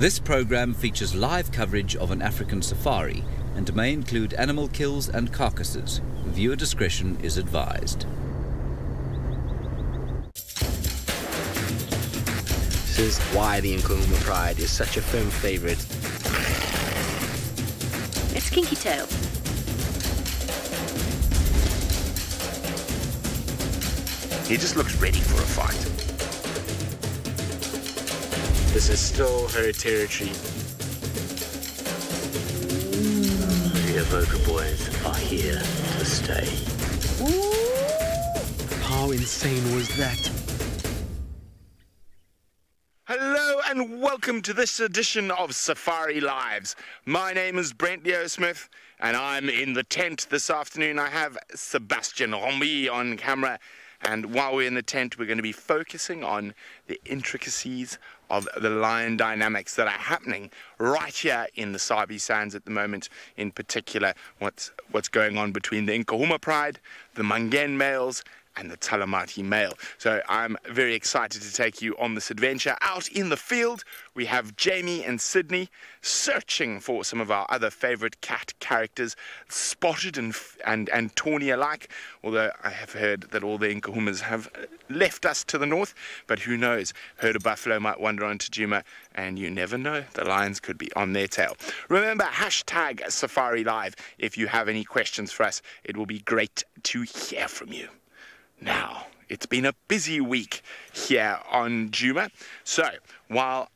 This program features live coverage of an African safari and may include animal kills and carcasses. Viewer discretion is advised. This is why the Nkuhuma Pride is such a firm favourite. It's Kinky Tail. He just looks ready for a fight. This is still her territory. The Avoca boys are here to stay. How insane was that? Hello and welcome to this edition of Safari Lives. My name is Brent Leo Smith and I'm in the tent this afternoon. I have Sebastian Rombi on camera. And while we're in the tent, we're going to be focusing on the intricacies of the lion dynamics that are happening right here in the Sabi Sands at the moment. In particular, what's going on between the Nkuhuma Pride, the Mangen males, and the Talamati male. So I'm very excited to take you on this adventure. Out in the field, we have Jamie and Sydney searching for some of our other favourite cat characters, spotted and tawny alike, although I have heard that all the Nkuhumas have left us to the north, but who knows, herd of buffalo might wander onto Djuma, and you never know, the lions could be on their tail. Remember, hashtag Safari Live if you have any questions for us. It will be great to hear from you. Now, it's been a busy week here on Djuma, so while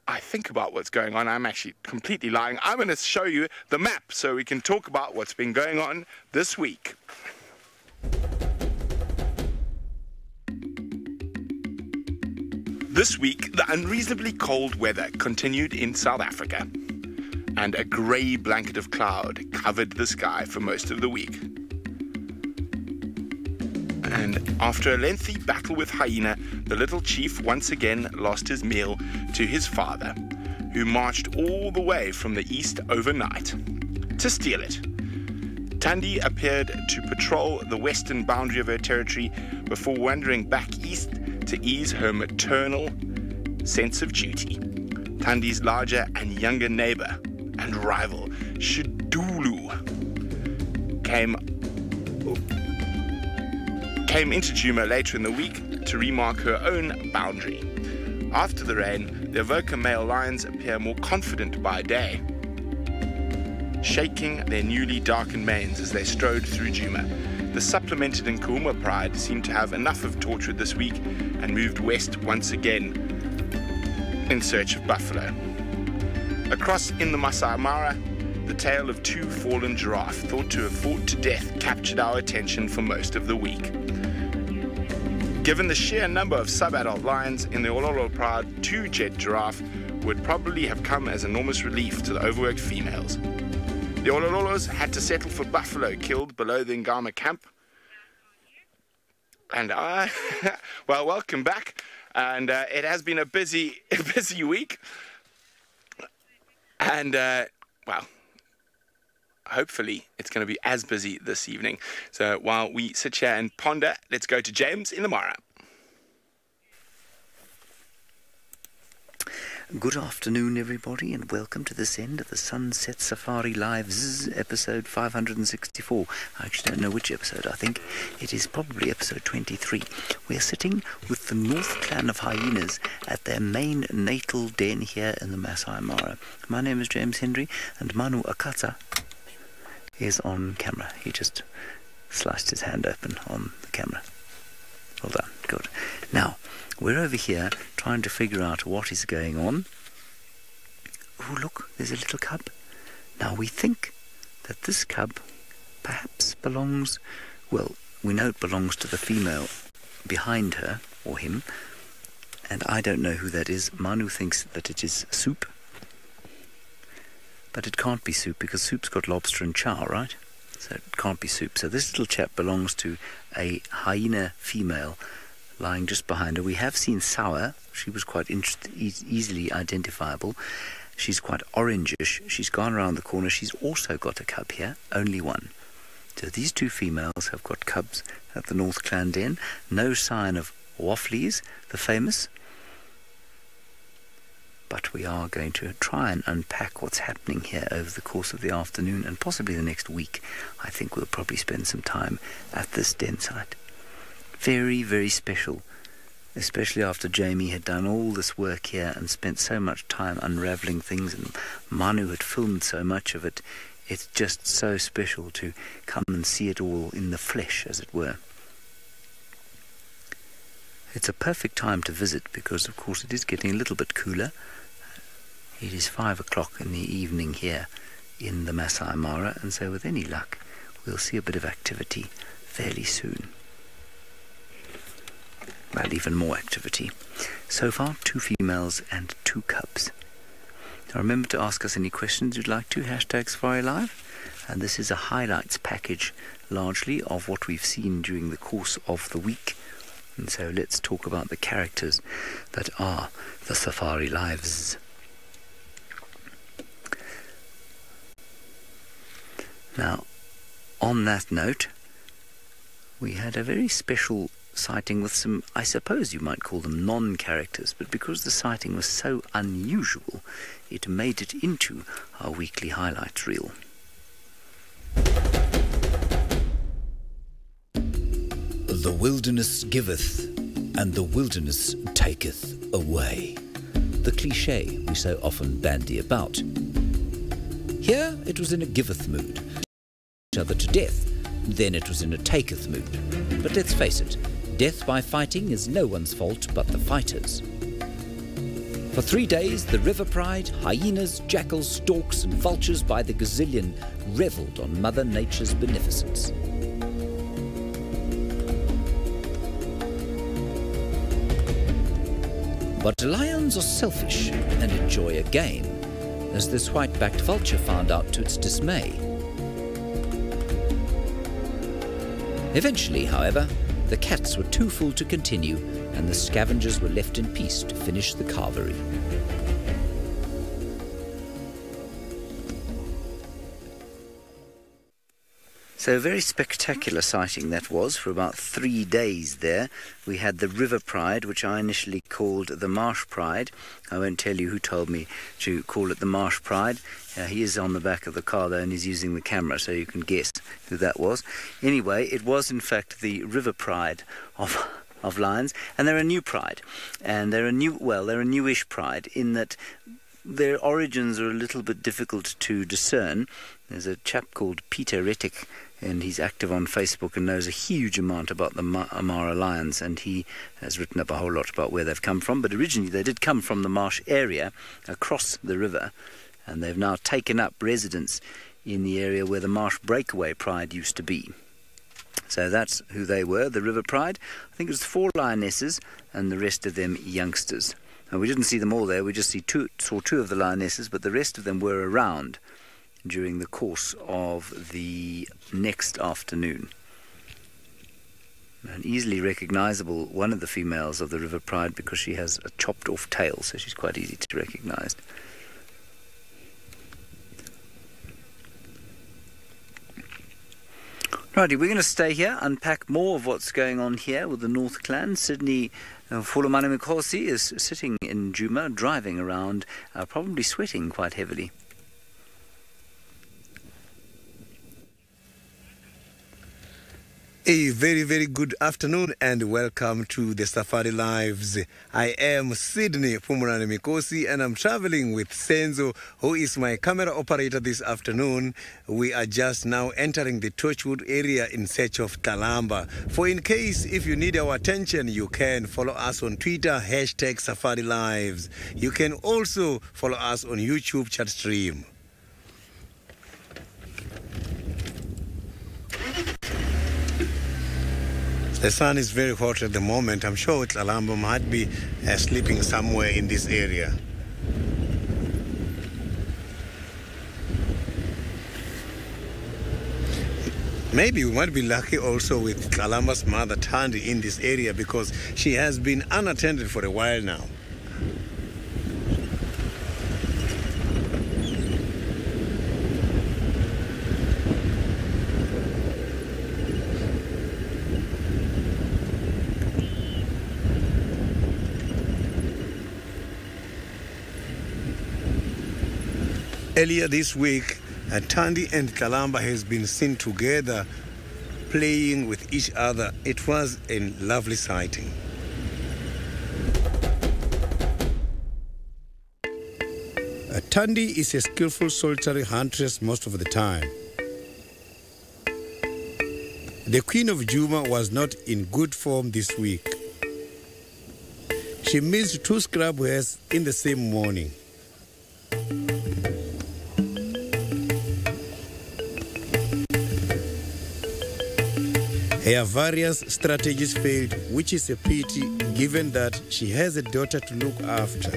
I think about what's going on, I'm actually completely lying. I'm going to show you the map so we can talk about what's been going on this week. This week, the unreasonably cold weather continued in South Africa, and a grey blanket of cloud covered the sky for most of the week. And after a lengthy battle with hyena, the little chief once again lost his meal to his father, who marched all the way from the east overnight to steal it. Thandi appeared to patrol the western boundary of her territory before wandering back east to ease her maternal sense of duty. Thandi's larger and younger neighbour and rival, Shidulu, came into Djuma later in the week to remark her own boundary. After the rain, the Avoca male lions appear more confident by day, shaking their newly darkened manes as they strode through Djuma. The supplemented Nkuhuma Pride seemed to have enough of Torchwood this week and moved west once again in search of buffalo. Across in the Masai Mara, the tale of two fallen giraffe thought to have fought to death captured our attention for most of the week. Given the sheer number of sub-adult lions in the Ololo Pride, two jet giraffe would probably have come as enormous relief to the overworked females. The Olololos had to settle for buffalo killed below the Ngama camp. And well, welcome back. And it has been a busy week. And, well, hopefully it's going to be as busy this evening. So while we sit here and ponder, let's go to James in the Mara. Good afternoon, everybody, and welcome to this end of the Sunset Safari Live episode 564. I actually don't know which episode. I think it is probably episode 23. We're sitting with the North Clan of Hyenas at their main natal den here in the Masai Mara. My name is James Hendry, and Manu Akata is on camera. He just sliced his hand open on the camera. Well done. Good. Now, we're over here trying to figure out what is going on. Oh, look, there's a little cub. Now, we think that this cub perhaps belongs, well, we know it belongs to the female behind her, or him, and I don't know who that is. Manu thinks that it is Soup, but it can't be Soup because Soup's got lobster and chow, right? So it can't be Soup. So this little chap belongs to a hyena female lying just behind her. We have seen Sour. She was quite easily identifiable. She's quite orangish. She's gone around the corner. She's also got a cub here, only one. So these two females have got cubs at the North Clan Den. No sign of Wafflies, the famous. but we are going to try and unpack what's happening here over the course of the afternoon and possibly the next week. I think we'll probably spend some time at this den site. Very, very special, especially after Jamie had done all this work here and spent so much time unravelling things, and Manu had filmed so much of it. It's just so special to come and see it all in the flesh, as it were. It's a perfect time to visit because, of course, it is getting a little bit cooler. It is 5 o'clock in the evening here in the Masai Mara, and so with any luck, we'll see a bit of activity fairly soon. Well, even more activity. So far, 2 females and 2 cubs. Now remember to ask us any questions you'd like to, #SafariLive. And this is a highlights package, largely, of what we've seen during the course of the week. And so let's talk about the characters that are the Safari Lives. Now, on that note, we had a very special sighting with some, I suppose you might call them non-characters, but because the sighting was so unusual, it made it into our weekly highlights reel. The wilderness giveth, and the wilderness taketh away. The cliché we so often bandy about. Here it was in a giveth mood, each other to death. Then it was in a taketh mood. But let's face it, death by fighting is no one's fault but the fighters. For 3 days, the river pride, hyenas, jackals, storks, and vultures by the gazillion revelled on Mother Nature's beneficence. But lions are selfish and enjoy a game, as this white-backed vulture found out to its dismay. Eventually, however, the cats were too full to continue, and the scavengers were left in peace to finish the carvery. So a very spectacular sighting that was for about 3 days there. We had the River Pride, which I initially called the Marsh Pride. I won't tell you who told me to call it the Marsh Pride. He is on the back of the car though, and he's using the camera, so you can guess who that was. Anyway, it was in fact the River Pride of lions, and they're a new pride. And they're a newish pride in that their origins are a little bit difficult to discern. There's a chap called Peter Rettig, and he's active on Facebook and knows a huge amount about the Amara lions, and he has written up a whole lot about where they've come from. But originally they did come from the marsh area across the river, and they've now taken up residence in the area where the Marsh Breakaway Pride used to be. So that's who they were, the River Pride. I think it was 4 lionesses and the rest of them youngsters. And we didn't see them all there, we just saw 2 of the lionesses, but the rest of them were around during the course of the next afternoon. And easily recognizable, one of the females of the River Pride, because she has a chopped off tail, so she's quite easy to recognize. Righty, we're going to stay here, unpack more of what's going on here with the North Clan. Sydney Niconico is sitting in Juma, driving around, probably sweating quite heavily. A very, very good afternoon and welcome to the Safari Lives. I am Sydney Niconico and I'm traveling with Senzo, who is my camera operator this afternoon. We are just now entering the Torchwood area in search of Kalamba. For in case if you need our attention, you can follow us on Twitter, #SafariLives. You can also follow us on YouTube chat stream. The sun is very hot at the moment. I'm sure Kalamba might be sleeping somewhere in this area. Maybe we might be lucky also with Kalamba's mother Tandi in this area, because she has been unattended for a while now. Earlier this week, Thandi and Kalamba has been seen together playing with each other. It was a lovely sighting. Thandi is a skillful solitary huntress most of the time. The Queen of Djuma was not in good form this week. She missed 2 scrub hairs in the same morning. Her various strategies failed, which is a pity given that she has a daughter to look after.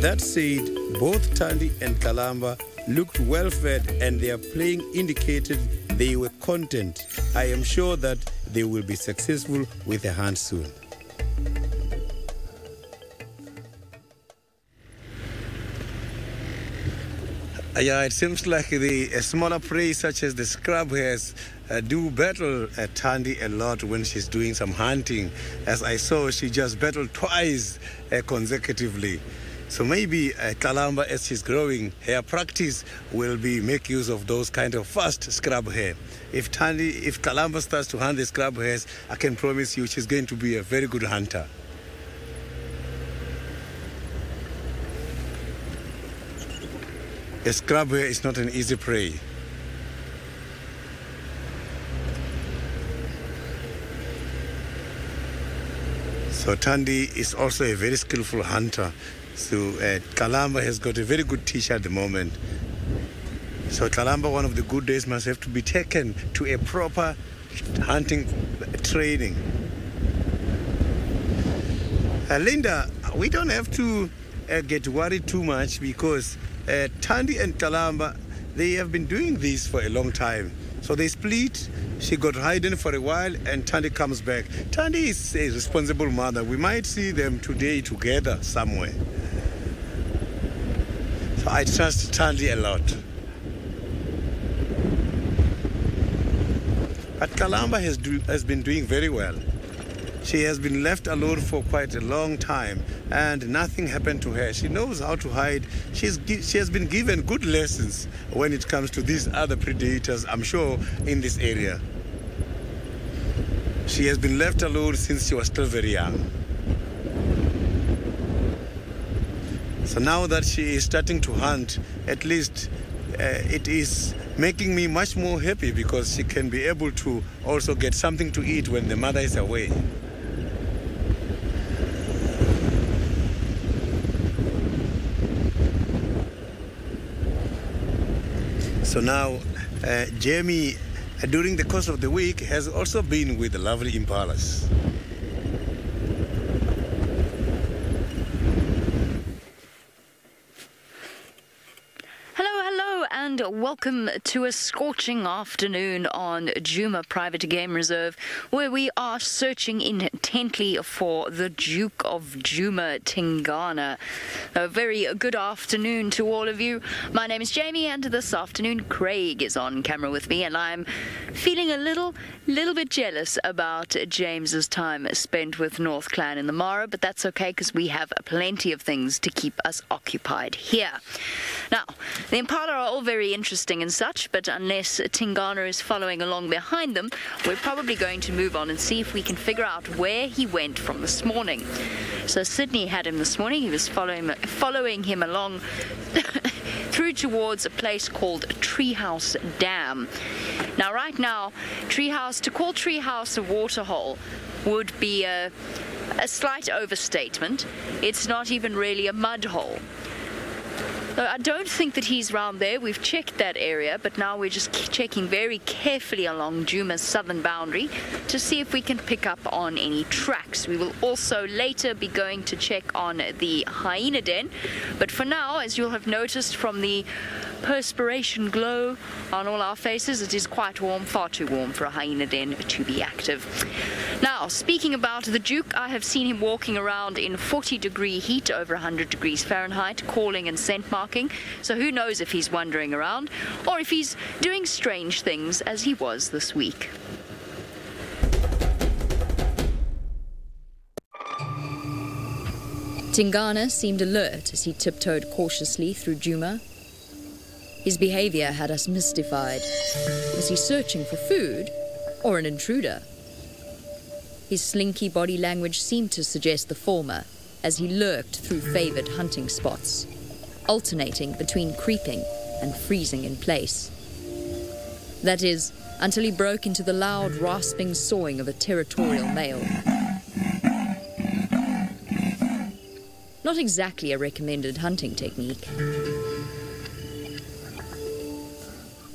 That said, both Thandi and Kalamba looked well fed and their playing indicated they were content. I am sure that they will be successful with the hunt soon. Yeah, it seems like the smaller prey such as the scrub hairs do battle Thandi a lot when she's doing some hunting. As I saw, she just battled twice consecutively. So maybe Kalamba, as she's growing, her practice will be make use of those kind of fast scrub hair. If Kalamba starts to hunt the scrub hairs, I can promise you she's going to be a very good hunter. A scrub hair is not an easy prey. So Thandi is also a very skillful hunter. So Kalamba has got a very good teacher at the moment. So Kalamba, one of the good days must have to be taken to a proper hunting training. Linda, we don't have to get worried too much because Thandi and Kalamba, they have been doing this for a long time. So they split, she got hidden for a while, and Thandi comes back. Thandi is a responsible mother. We might see them today together somewhere. So I trust Thandi a lot. But Kalamba has been doing very well. She has been left alone for quite a long time and nothing happened to her. She knows how to hide. She has been given good lessons when it comes to these other predators, I'm sure, in this area. She has been left alone since she was still very young. So now that she is starting to hunt, at least it is making me much more happy because she can be able to also get something to eat when the mother is away. So now, Jamie, during the course of the week, has also been with the lovely impalas. And welcome to a scorching afternoon on Djuma Private Game Reserve, where we are searching intently for the Duke of Djuma Tingana. A very good afternoon to all of you. My name is Jamie, and this afternoon Craig is on camera with me, and I'm feeling a little bit jealous about James's time spent with North Clan in the Mara, but that's okay because we have plenty of things to keep us occupied here. Now, the Impala are all very interesting and such, but unless Tingana is following along behind them, we're probably going to move on and see if we can figure out where he went from this morning. So Sydney had him this morning. He was following him along through towards a place called Treehouse Dam. Now, right now, to call Treehouse a waterhole would be a slight overstatement. It's not even really a mud hole. I don't think that he's round there. We've checked that area, but now we're just checking very carefully along Djuma's southern boundary to see if we can pick up on any tracks. We will also later be going to check on the hyena den, but for now, as you'll have noticed from the perspiration glow on all our faces. It is quite warm, far too warm for a hyena den to be active. Now, speaking about the Duke, I have seen him walking around in 40-degree heat, over 100 degrees Fahrenheit, calling and scent marking. So who knows if he's wandering around or if he's doing strange things as he was this week. Tingana seemed alert as he tiptoed cautiously through Djuma. His behavior had us mystified. Was he searching for food or an intruder? His slinky body language seemed to suggest the former as he lurked through favored hunting spots, alternating between creeping and freezing in place. That is, until he broke into the loud, rasping sawing of a territorial male. Not exactly a recommended hunting technique.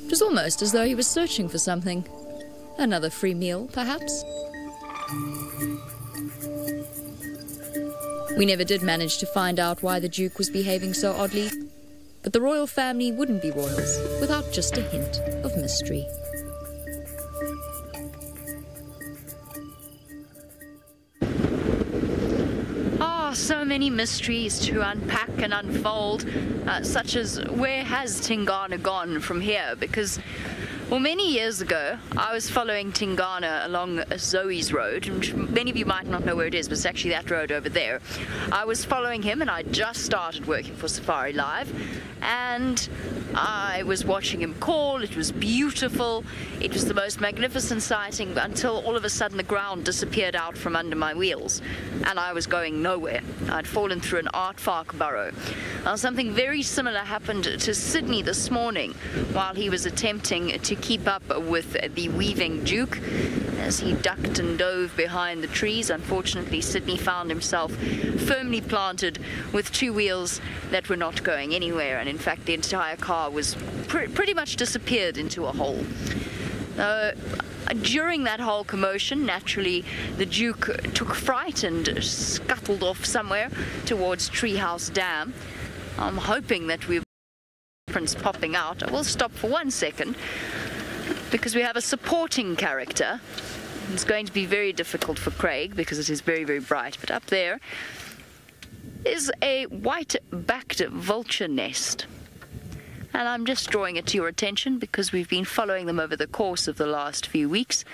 It was almost as though he was searching for something. Another free meal, perhaps? We never did manage to find out why the Duke was behaving so oddly, but the royal family wouldn't be royals without just a hint of mystery. So many mysteries to unpack and unfold, such as where has Tingana gone from here? Because, well, many years ago, I was following Tingana along Zoe's Road, and many of you might not know where it is, but it's actually that road over there. I was following him, and I just started working for SafariLive, and I was watching him call. It was beautiful. It was the most magnificent sighting until all of a sudden the ground disappeared out from under my wheels and I was going nowhere. I'd fallen through an aardvark burrow. Now, something very similar happened to Sydney this morning while he was attempting to keep up with the weaving Duke. As he ducked and dove behind the trees, unfortunately Sydney found himself firmly planted with two wheels that were not going anywhere, and in fact the entire car was pretty much disappeared into a hole. During that whole commotion, naturally the Duke took fright and scuttled off somewhere towards Treehouse Dam. I'm hoping that we've Prince popping out. I will stop for 1 second because we have a supporting character. It's going to be very difficult for Craig because it is very, very bright. But up there is a white-backed vulture nest. And I'm just drawing it to your attention because we've been following them over the course of the last few weeks.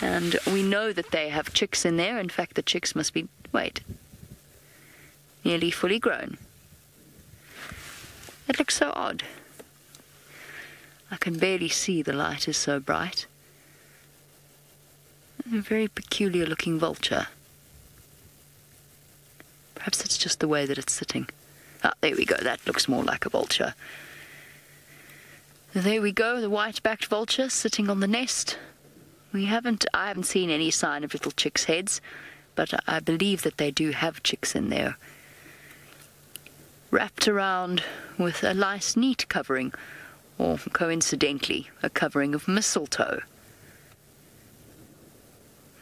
And we know that they have chicks in there. In fact, the chicks must be, nearly fully grown. It looks so odd. I can barely see, the light is so bright. A very peculiar looking vulture. Perhaps it's just the way that it's sitting. Ah, there we go, that looks more like a vulture. There we go, the white-backed vulture sitting on the nest. I haven't seen any sign of little chicks' heads, but I believe that they do have chicks in there. Wrapped around with a nice, neat covering, or coincidentally, a covering of mistletoe.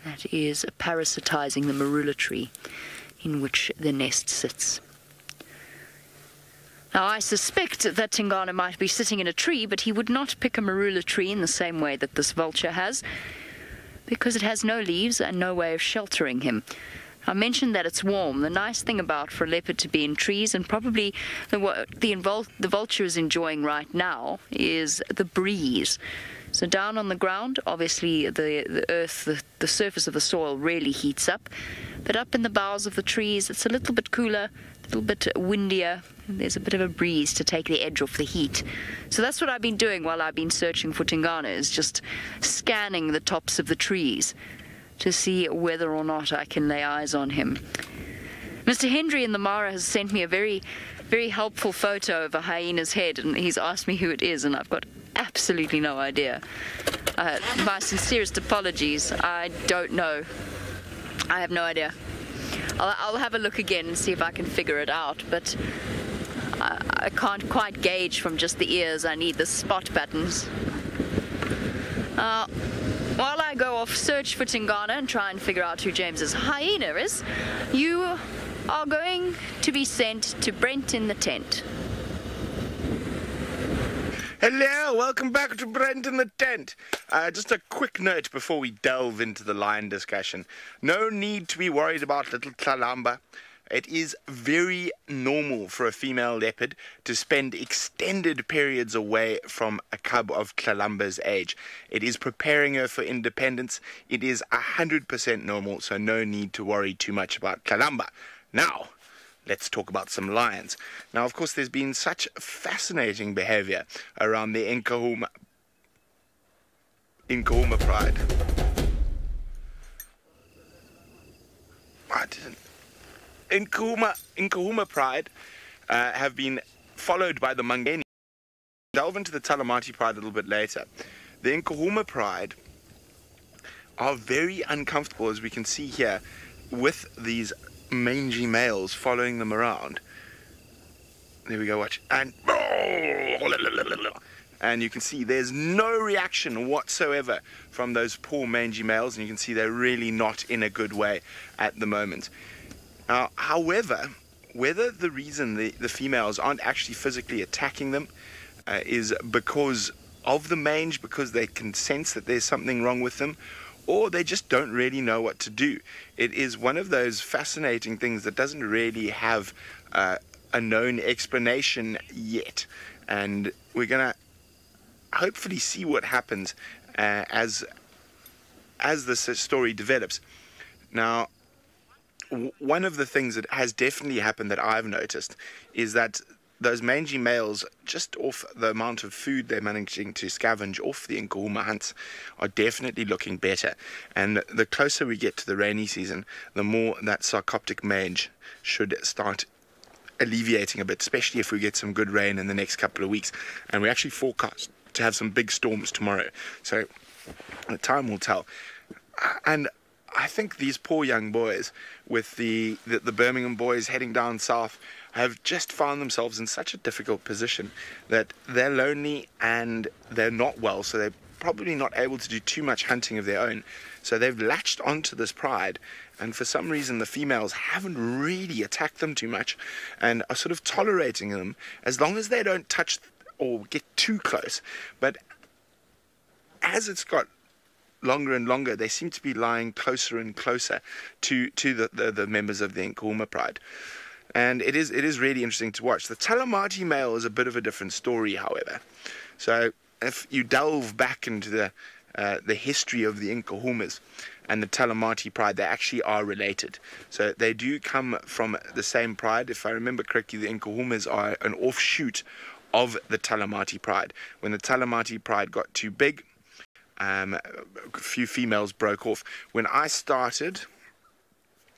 That is parasitizing the marula tree in which the nest sits. Now, I suspect that Tingana might be sitting in a tree, but he would not pick a marula tree in the same way that this vulture has, because it has no leaves and no way of sheltering him. I mentioned that it's warm. The nice thing about for a leopard to be in trees, and probably the vulture is enjoying right now, is the breeze. So down on the ground, obviously the earth, the surface of the soil really heats up. But up in the boughs of the trees, it's a little bit cooler, a little bit windier. There's a bit of a breeze to take the edge off the heat. So that's what I've been doing while I've been searching for Tingana, is just scanning the tops of the trees to see whether or not I can lay eyes on him. Mr. Hendry in the Mara has sent me a very, very helpful photo of a hyena's head, and he's asked me who it is, and I've got absolutely no idea. My sincerest apologies. I don't know. I have no idea. I'll have a look again and see if I can figure it out, but I can't quite gauge from just the ears. I need the spot buttons. While I go off search for Tingana and try and figure out who James's hyena is, you are going to be sent to Brent in the tent. Hello, welcome back to Brent in the Tent. Just a quick note before we delve into the lion discussion. No need to be worried about little Tlalamba. It is very normal for a female leopard to spend extended periods away from a cub of Tlalamba's age. It is preparing her for independence. It is 100% normal, so no need to worry too much about Tlalamba. Now, let's talk about some lions. Now, of course, there's been such fascinating behavior around the Nkahuma pride. Nkahuma pride have been followed by the Mangeni. Delve into the Talamati pride a little bit later. The Nkahuma pride are very uncomfortable, as we can see here, with these mangy males following them around. There we go, watch. And you can see there's no reaction whatsoever from those poor mangy males, and you can see they're really not in a good way at the moment. However, whether the reason the females aren't actually physically attacking them is because of the mange, because they can sense that there's something wrong with them, or they just don't really know what to do. It is one of those fascinating things that doesn't really have a known explanation yet, and we're gonna hopefully see what happens as this story develops. Now, one of the things that has definitely happened that I've noticed is that those mangy males, just off the amount of food they're managing to scavenge off the Nkahuma hunts, are definitely looking better. And the closer we get to the rainy season, the more that sarcoptic mange should start alleviating a bit, especially if we get some good rain in the next couple of weeks. And we actually forecast to have some big storms tomorrow. So time will tell. And I think these poor young boys, with the Birmingham boys heading down south, have just found themselves in such a difficult position that they're lonely and they're not well, so they're probably not able to do too much hunting of their own. So they've latched onto this pride, and for some reason the females haven't really attacked them too much and are sort of tolerating them as long as they don't touch or get too close. But as it's got longer and longer, they seem to be lying closer and closer to the members of the Nkahuma pride. And it is really interesting to watch. The Talamati male is a bit of a different story, however. So if you delve back into the history of the Nkahumas and the Talamati pride, they actually are related. So they do come from the same pride. If I remember correctly, the Nkahumas are an offshoot of the Talamati pride. When the Talamati pride got too big, a few females broke off. When I started,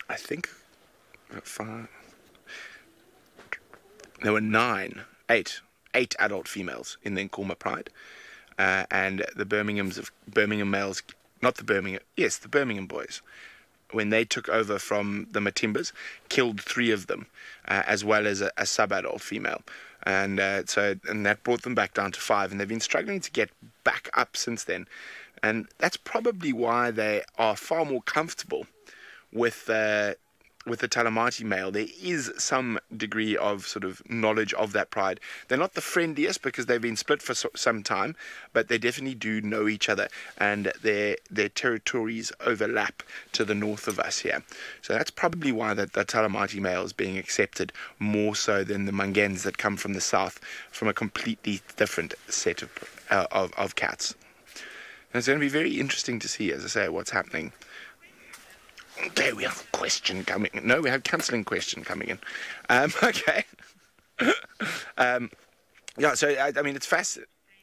I think there were eight adult females in the Nkahuma pride, and the Birmingham males, the Birmingham boys, when they took over from the Matimbas, killed 3 of them, as well as a sub-adult female. And that brought them back down to 5, and they've been struggling to get back up since then. And that's probably why they are far more comfortable with the Talamati male. There is some degree of sort of knowledge of that pride. They're not the friendliest because they've been split for some time, but they definitely do know each other, and their territories overlap to the north of us here. So that's probably why the Talamati male is being accepted more so than the Mangens that come from the south, from a completely different set of cats. And it's going to be very interesting to see, as I say, what's happening. Okay, we have a question coming in. No, we have a cancelling question coming in. Okay. Yeah, so, I mean, it's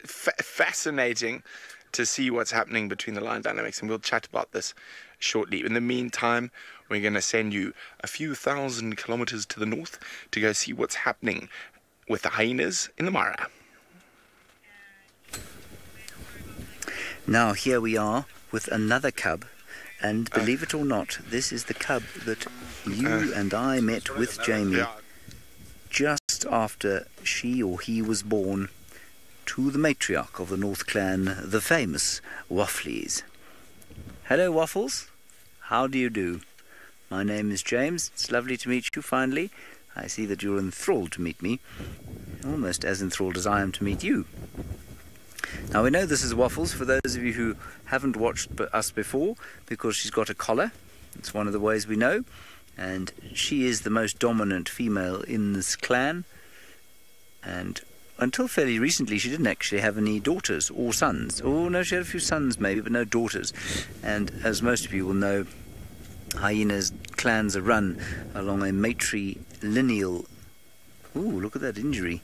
fascinating to see what's happening between the lion dynamics, and we'll chat about this shortly. In the meantime, we're going to send you a few thousand kilometers to the north to go see what's happening with the hyenas in the Mara. Now, here we are with another cub. And believe it or not, this is the cub that you and I met with Jamie just after she or he was born to the matriarch of the North Clan, the famous Wafflies. Hello, Waffles. How do you do? My name is James. It's lovely to meet you finally. I see that you're enthralled to meet me, almost as enthralled as I am to meet you. Now we know this is Waffles, for those of you who haven't watched us before, because she's got a collar. It's one of the ways we know. And she is the most dominant female in this clan. And until fairly recently, she didn't actually have any daughters or sons. Oh, no, she had a few sons maybe, but no daughters. And as most of you will know, hyenas' clans are run along a matrilineal... Ooh, look at that injury.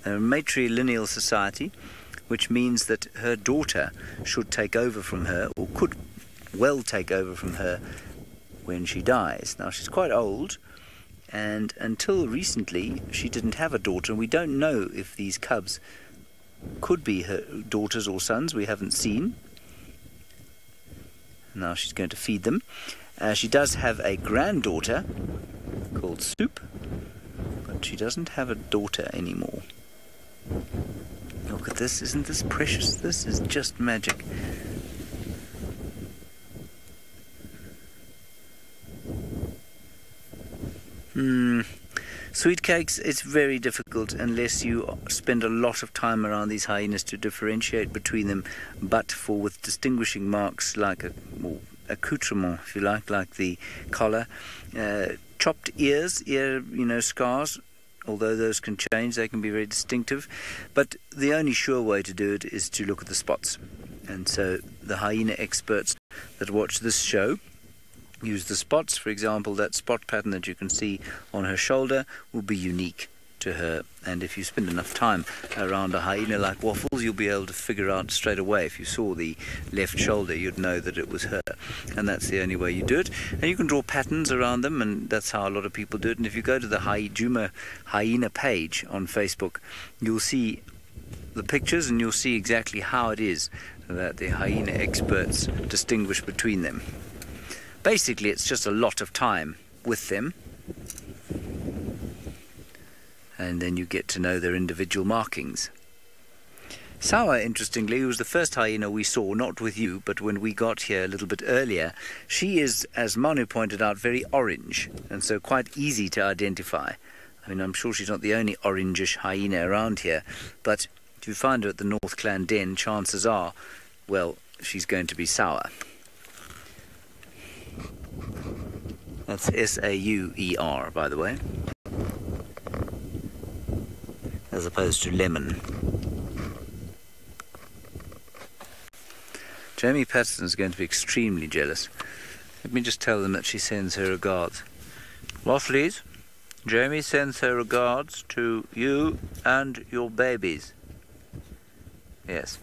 A matrilineal society, which means that her daughter should take over from her, or could well take over from her when she dies. Now, she's quite old, and until recently she didn't have a daughter, and we don't know if these cubs could be her daughters or sons. We haven't seen. Now she's going to feed them. She does have a granddaughter called Soup, but she doesn't have a daughter anymore. Look at this, isn't this precious? This is just magic. Sweet cakes, it's very difficult unless you spend a lot of time around these hyenas to differentiate between them, but for with distinguishing marks like accoutrement, if you like the collar, chopped ears, scars, although those can change, they can be very distinctive, but the only sure way to do it is to look at the spots. And so the hyena experts that watch this show use the spots. For example, that spot pattern that you can see on her shoulder will be unique to her, and if you spend enough time around a hyena like Waffles, you'll be able to figure out straight away. If you saw the left shoulder, you'd know that it was her, and that's the only way you do it. And you can draw patterns around them, and that's how a lot of people do it. And if you go to the Djuma hyena page on Facebook, you'll see the pictures, and you'll see exactly how it is that the hyena experts distinguish between them. Basically, it's just a lot of time with them, and then you get to know their individual markings. Sawa, interestingly, was the first hyena we saw, not with you, but when we got here a little bit earlier. She is, as Manu pointed out, very orange, and so quite easy to identify. I mean, I'm sure she's not the only orangish hyena around here, but if you find her at the North Clan Den, chances are, well, she's going to be Sawa. That's S-A-U-E-R, by the way, as opposed to lemon. Jamie Patterson's going to be extremely jealous. Let me just tell them that she sends her regards. Waffles, Jamie sends her regards to you and your babies. Yes.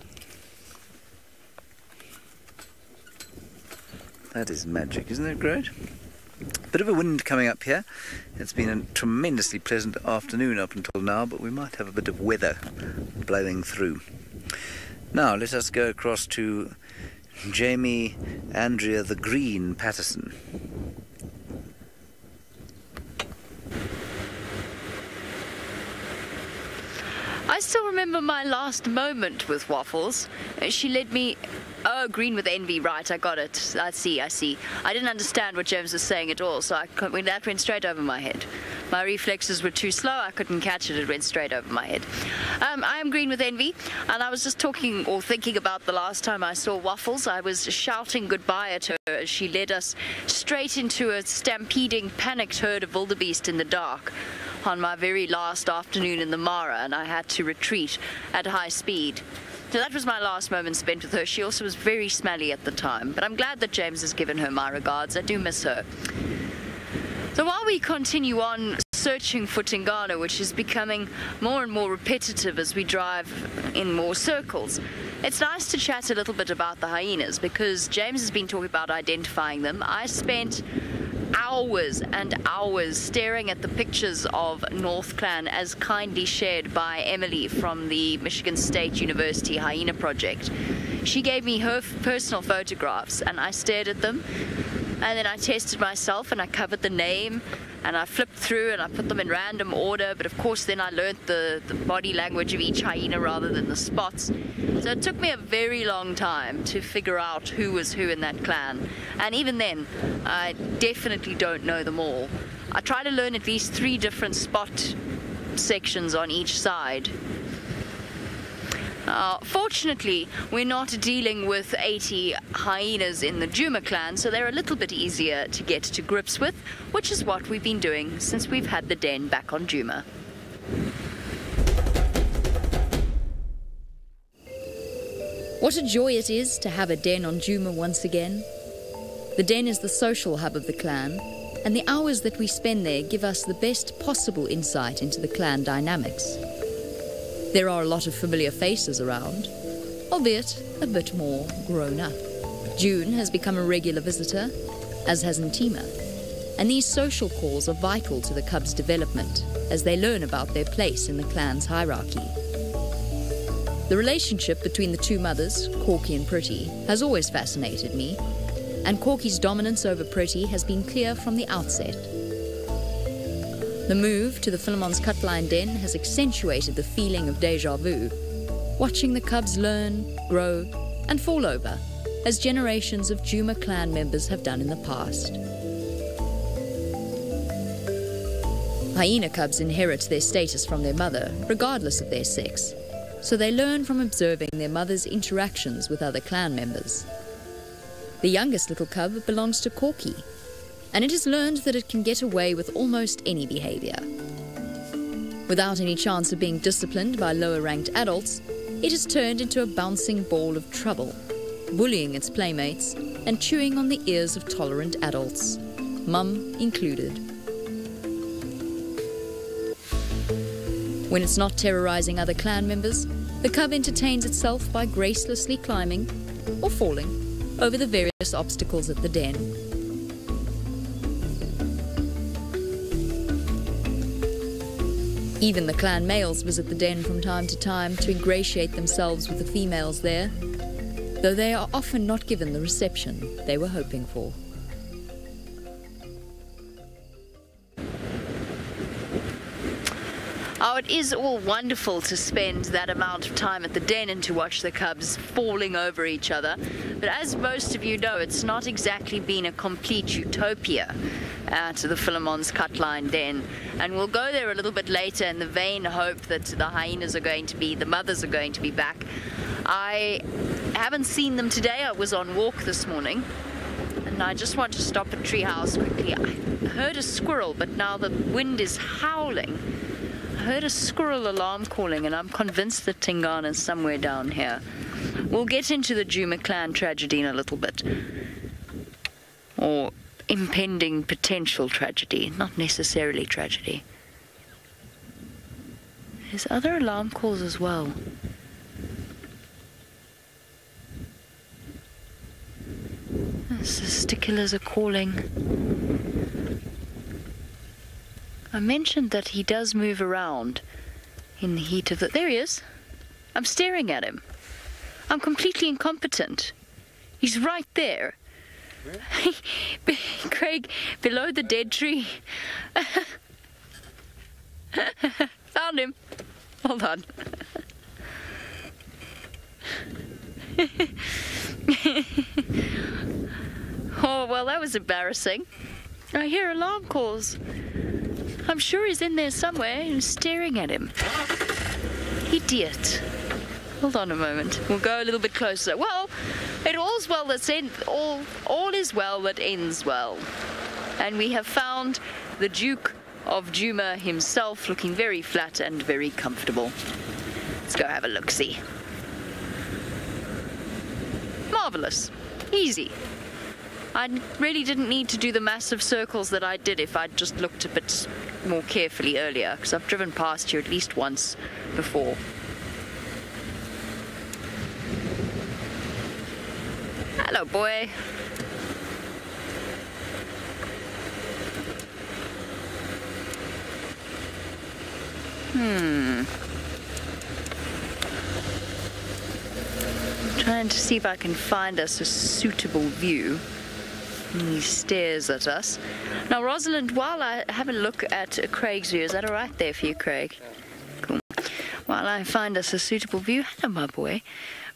That is magic, isn't it great? Bit of a wind coming up here. It's been a tremendously pleasant afternoon up until now, but we might have a bit of weather blowing through. Now let us go across to Jamie Andrea the Green Patterson. I still remember my last moment with Waffles. She led me... Oh, green with envy, right, I got it. I see. I didn't understand what James was saying at all, so that went straight over my head. My reflexes were too slow, I couldn't catch it, it went straight over my head. I am green with envy, and I was just talking or thinking about the last time I saw Waffles. I was shouting goodbye at her as she led us straight into a stampeding, panicked herd of wildebeest in the dark on my very last afternoon in the Mara, and I had to retreat at high speed. So that was my last moment spent with her. She also was very smelly at the time, but I'm glad that James has given her my regards. I do miss her. So while we continue on searching for Tingana, which is becoming more and more repetitive as we drive in more circles, it's nice to chat a little bit about the hyenas, because James has been talking about identifying them. I spent hours and hours staring at the pictures of North Clan as kindly shared by Emily from the Michigan State University Hyena Project. She gave me her personal photographs, and I stared at them, and then I tested myself, and I covered the name, and I flipped through, and I put them in random order, but of course then I learnt the body language of each hyena rather than the spots. So it took me a very long time to figure out who was who in that clan, and even then I definitely don't know them all. I try to learn at least 3 different spot sections on each side. Fortunately, we're not dealing with 80 hyenas in the Juma clan, so they're a little bit easier to get to grips with, which is what we've been doing since we've had the den back on Juma. What a joy it is to have a den on Juma once again. The den is the social hub of the clan, and the hours that we spend there give us the best possible insight into the clan dynamics. There are a lot of familiar faces around, albeit a bit more grown up. June has become a regular visitor, as has Ntima, and these social calls are vital to the cubs' development as they learn about their place in the clan's hierarchy. The relationship between the two mothers, Corky and Pretty, has always fascinated me, and Corky's dominance over Pretty has been clear from the outset. The move to the Philemon's Cutline Den has accentuated the feeling of déjà vu, watching the cubs learn, grow, and fall over, as generations of Juma clan members have done in the past. Hyena cubs inherit their status from their mother, regardless of their sex, so they learn from observing their mother's interactions with other clan members. The youngest little cub belongs to Corky, and it has learned that it can get away with almost any behavior. Without any chance of being disciplined by lower-ranked adults, it has turned into a bouncing ball of trouble, bullying its playmates and chewing on the ears of tolerant adults, mum included. When it's not terrorizing other clan members, the cub entertains itself by gracelessly climbing, or falling, over the various obstacles at the den. Even the clan males visit the den from time to time to ingratiate themselves with the females there, though they are often not given the reception they were hoping for. Oh, it is all wonderful to spend that amount of time at the den and to watch the cubs falling over each other. But as most of you know, it's not exactly been a complete utopia to the Philemon's Cutline Den. And we'll go there a little bit later in the vain hope that the hyenas are going to be, the mothers are going to be back. I haven't seen them today. I was on walk this morning. And I just want to stop at Treehouse quickly. I heard a squirrel, but now the wind is howling. I heard a squirrel alarm calling, and I'm convinced that Tingana is somewhere down here. We'll get into the Juma clan tragedy in a little bit. Or impending potential tragedy, not necessarily tragedy. There's other alarm calls as well. The stickers are calling. I mentioned that he does move around in the heat of the... There he is. I'm staring at him. I'm completely incompetent. He's right there. Craig, below the dead tree. Found him. Hold on. Oh, well, that was embarrassing. I hear alarm calls. I'm sure he's in there somewhere and staring at him. Idiot. Hold on a moment. We'll go a little bit closer. Well, it all's well that's all is well that ends well. And we have found the Duke of Juma himself, looking very flat and very comfortable. Let's go have a look-see. Marvelous. Easy. I really didn't need to do the massive circles that I did if I'd just looked a bit more carefully earlier, because I've driven past you at least once before. Hello, boy. I'm trying to see if I can find us a suitable view. He stares at us. Now, Rosalind, while I have a look at Craig's view, is that all right there for you, Craig? Cool. While I find us a suitable view, hello, my boy.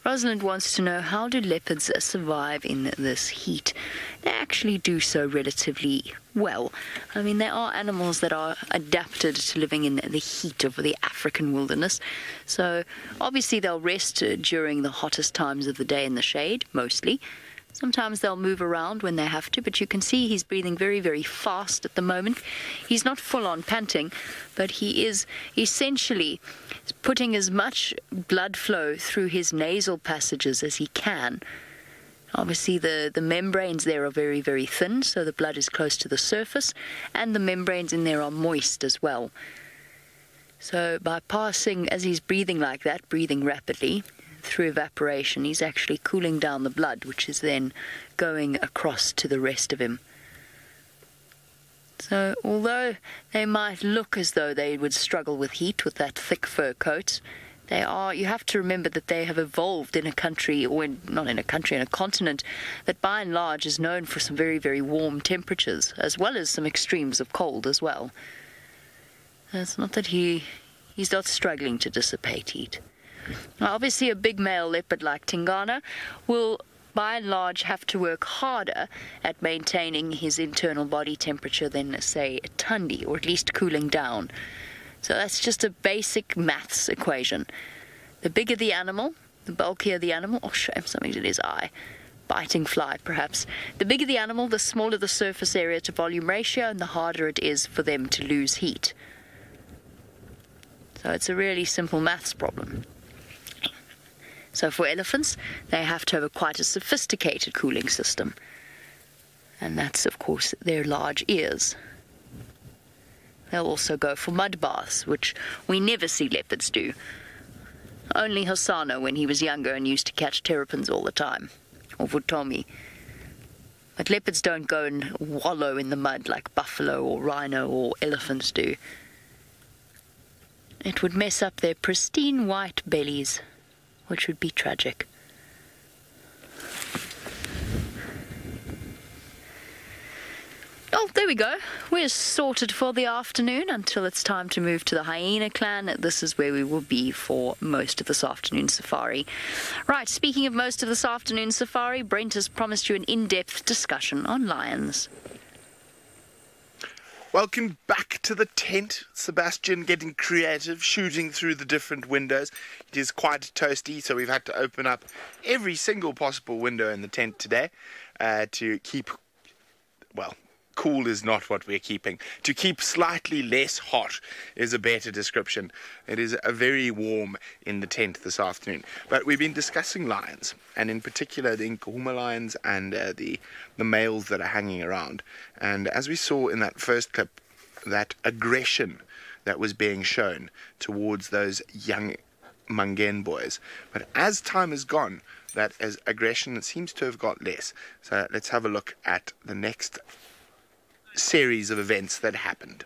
Rosalind wants to know, how do leopards survive in this heat? They actually do so relatively well. I mean, there are animals that are adapted to living in the heat of the African wilderness. So obviously they'll rest during the hottest times of the day in the shade, mostly. Sometimes they'll move around when they have to, but you can see he's breathing very, very fast at the moment. He's not full-on panting, but he is essentially putting as much blood flow through his nasal passages as he can. Obviously, the membranes there are very, very thin, so the blood is close to the surface, and the membranes in there are moist as well. So by passing, as he's breathing like that, breathing rapidly, through evaporation, he's actually cooling down the blood, which is then going across to the rest of him. So although they might look as though they would struggle with heat with that thick fur coat, you have to remember that they have evolved in a country, or not in a country, in a continent that by and large is known for some very, very warm temperatures, as well as some extremes of cold as well. It's not that he's not struggling to dissipate heat. Now, obviously, a big male leopard like Tingana will, by and large, have to work harder at maintaining his internal body temperature than, say, a Tundi, or at least cooling down. So that's just a basic maths equation. The bigger the animal, the bulkier the animal. Oh, shame, something's in his eye. Biting fly, perhaps. The bigger the animal, the smaller the surface area to volume ratio, and the harder it is for them to lose heat. So it's a really simple maths problem. So for elephants, they have to have quite a sophisticated cooling system. And that's, of course, their large ears. They'll also go for mud baths, which we never see leopards do. Only Hossano when he was younger and used to catch terrapins all the time, or Vutomi. But leopards don't go and wallow in the mud like buffalo or rhino or elephants do. It would mess up their pristine white bellies, which would be tragic. Oh, there we go. We're sorted for the afternoon until it's time to move to the hyena clan. This is where we will be for most of this afternoon safari. Right, speaking of most of this afternoon safari, Brent has promised you an in-depth discussion on lions. Welcome back to the tent. Sebastian getting creative, shooting through the different windows. It is quite toasty, so we've had to open up every single possible window in the tent today to keep, well, cool is not what we're keeping. To keep slightly less hot is a better description. It is very warm in the tent this afternoon. But we've been discussing lions, and in particular the Nkuhuma lions and the males that are hanging around. And as we saw in that first clip, that aggression that was being shown towards those young Mangen boys. But as time has gone, that as aggression seems to have got less. So let's have a look at the next series of events that happened.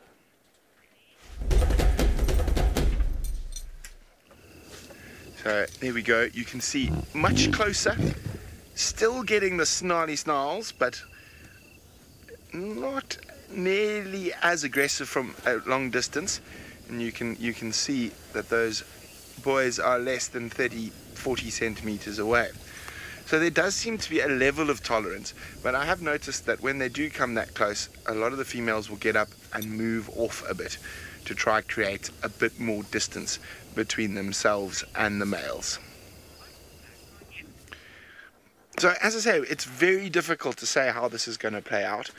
So there we go. You can see much closer, still getting the snarly snarls, but not nearly as aggressive from a long distance. And you can see that those boys are less than 30-40 centimeters away. So there does seem to be a level of tolerance, but I have noticed that when they do come that close, a lot of the females will get up and move off a bit to try to create a bit more distance between themselves and the males. So as I say, it's very difficult to say how this is going to play out.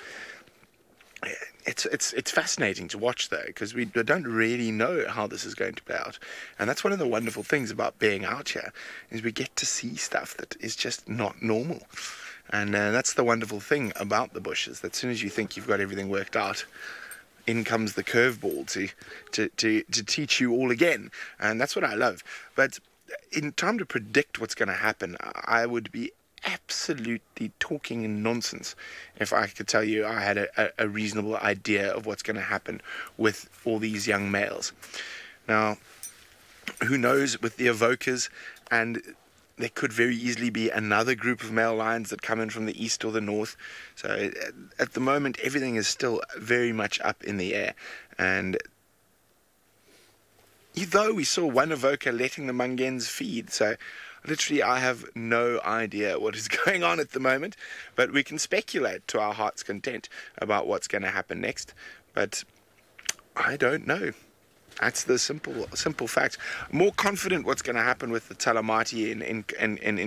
It's fascinating to watch though, because we don't really know how this is going to play out, and that's one of the wonderful things about being out here, is we get to see stuff that is just not normal. And that's the wonderful thing about the bushes, that as soon as you think you've got everything worked out, in comes the curveball to teach you all again. And that's what I love. But in time to predict what's going to happen, I would be absolutely talking nonsense if I could tell you I had a reasonable idea of what's going to happen with all these young males. Now, who knows with the evokers, and there could very easily be another group of male lions that come in from the east or the north. So at the moment everything is still very much up in the air, and though we saw one evoker letting the Mangens feed. So literally I have no idea what is going on at the moment, but we can speculate to our heart's content about what's going to happen next. But I don't know. That's the simple fact. More confident what's going to happen with the Talamati in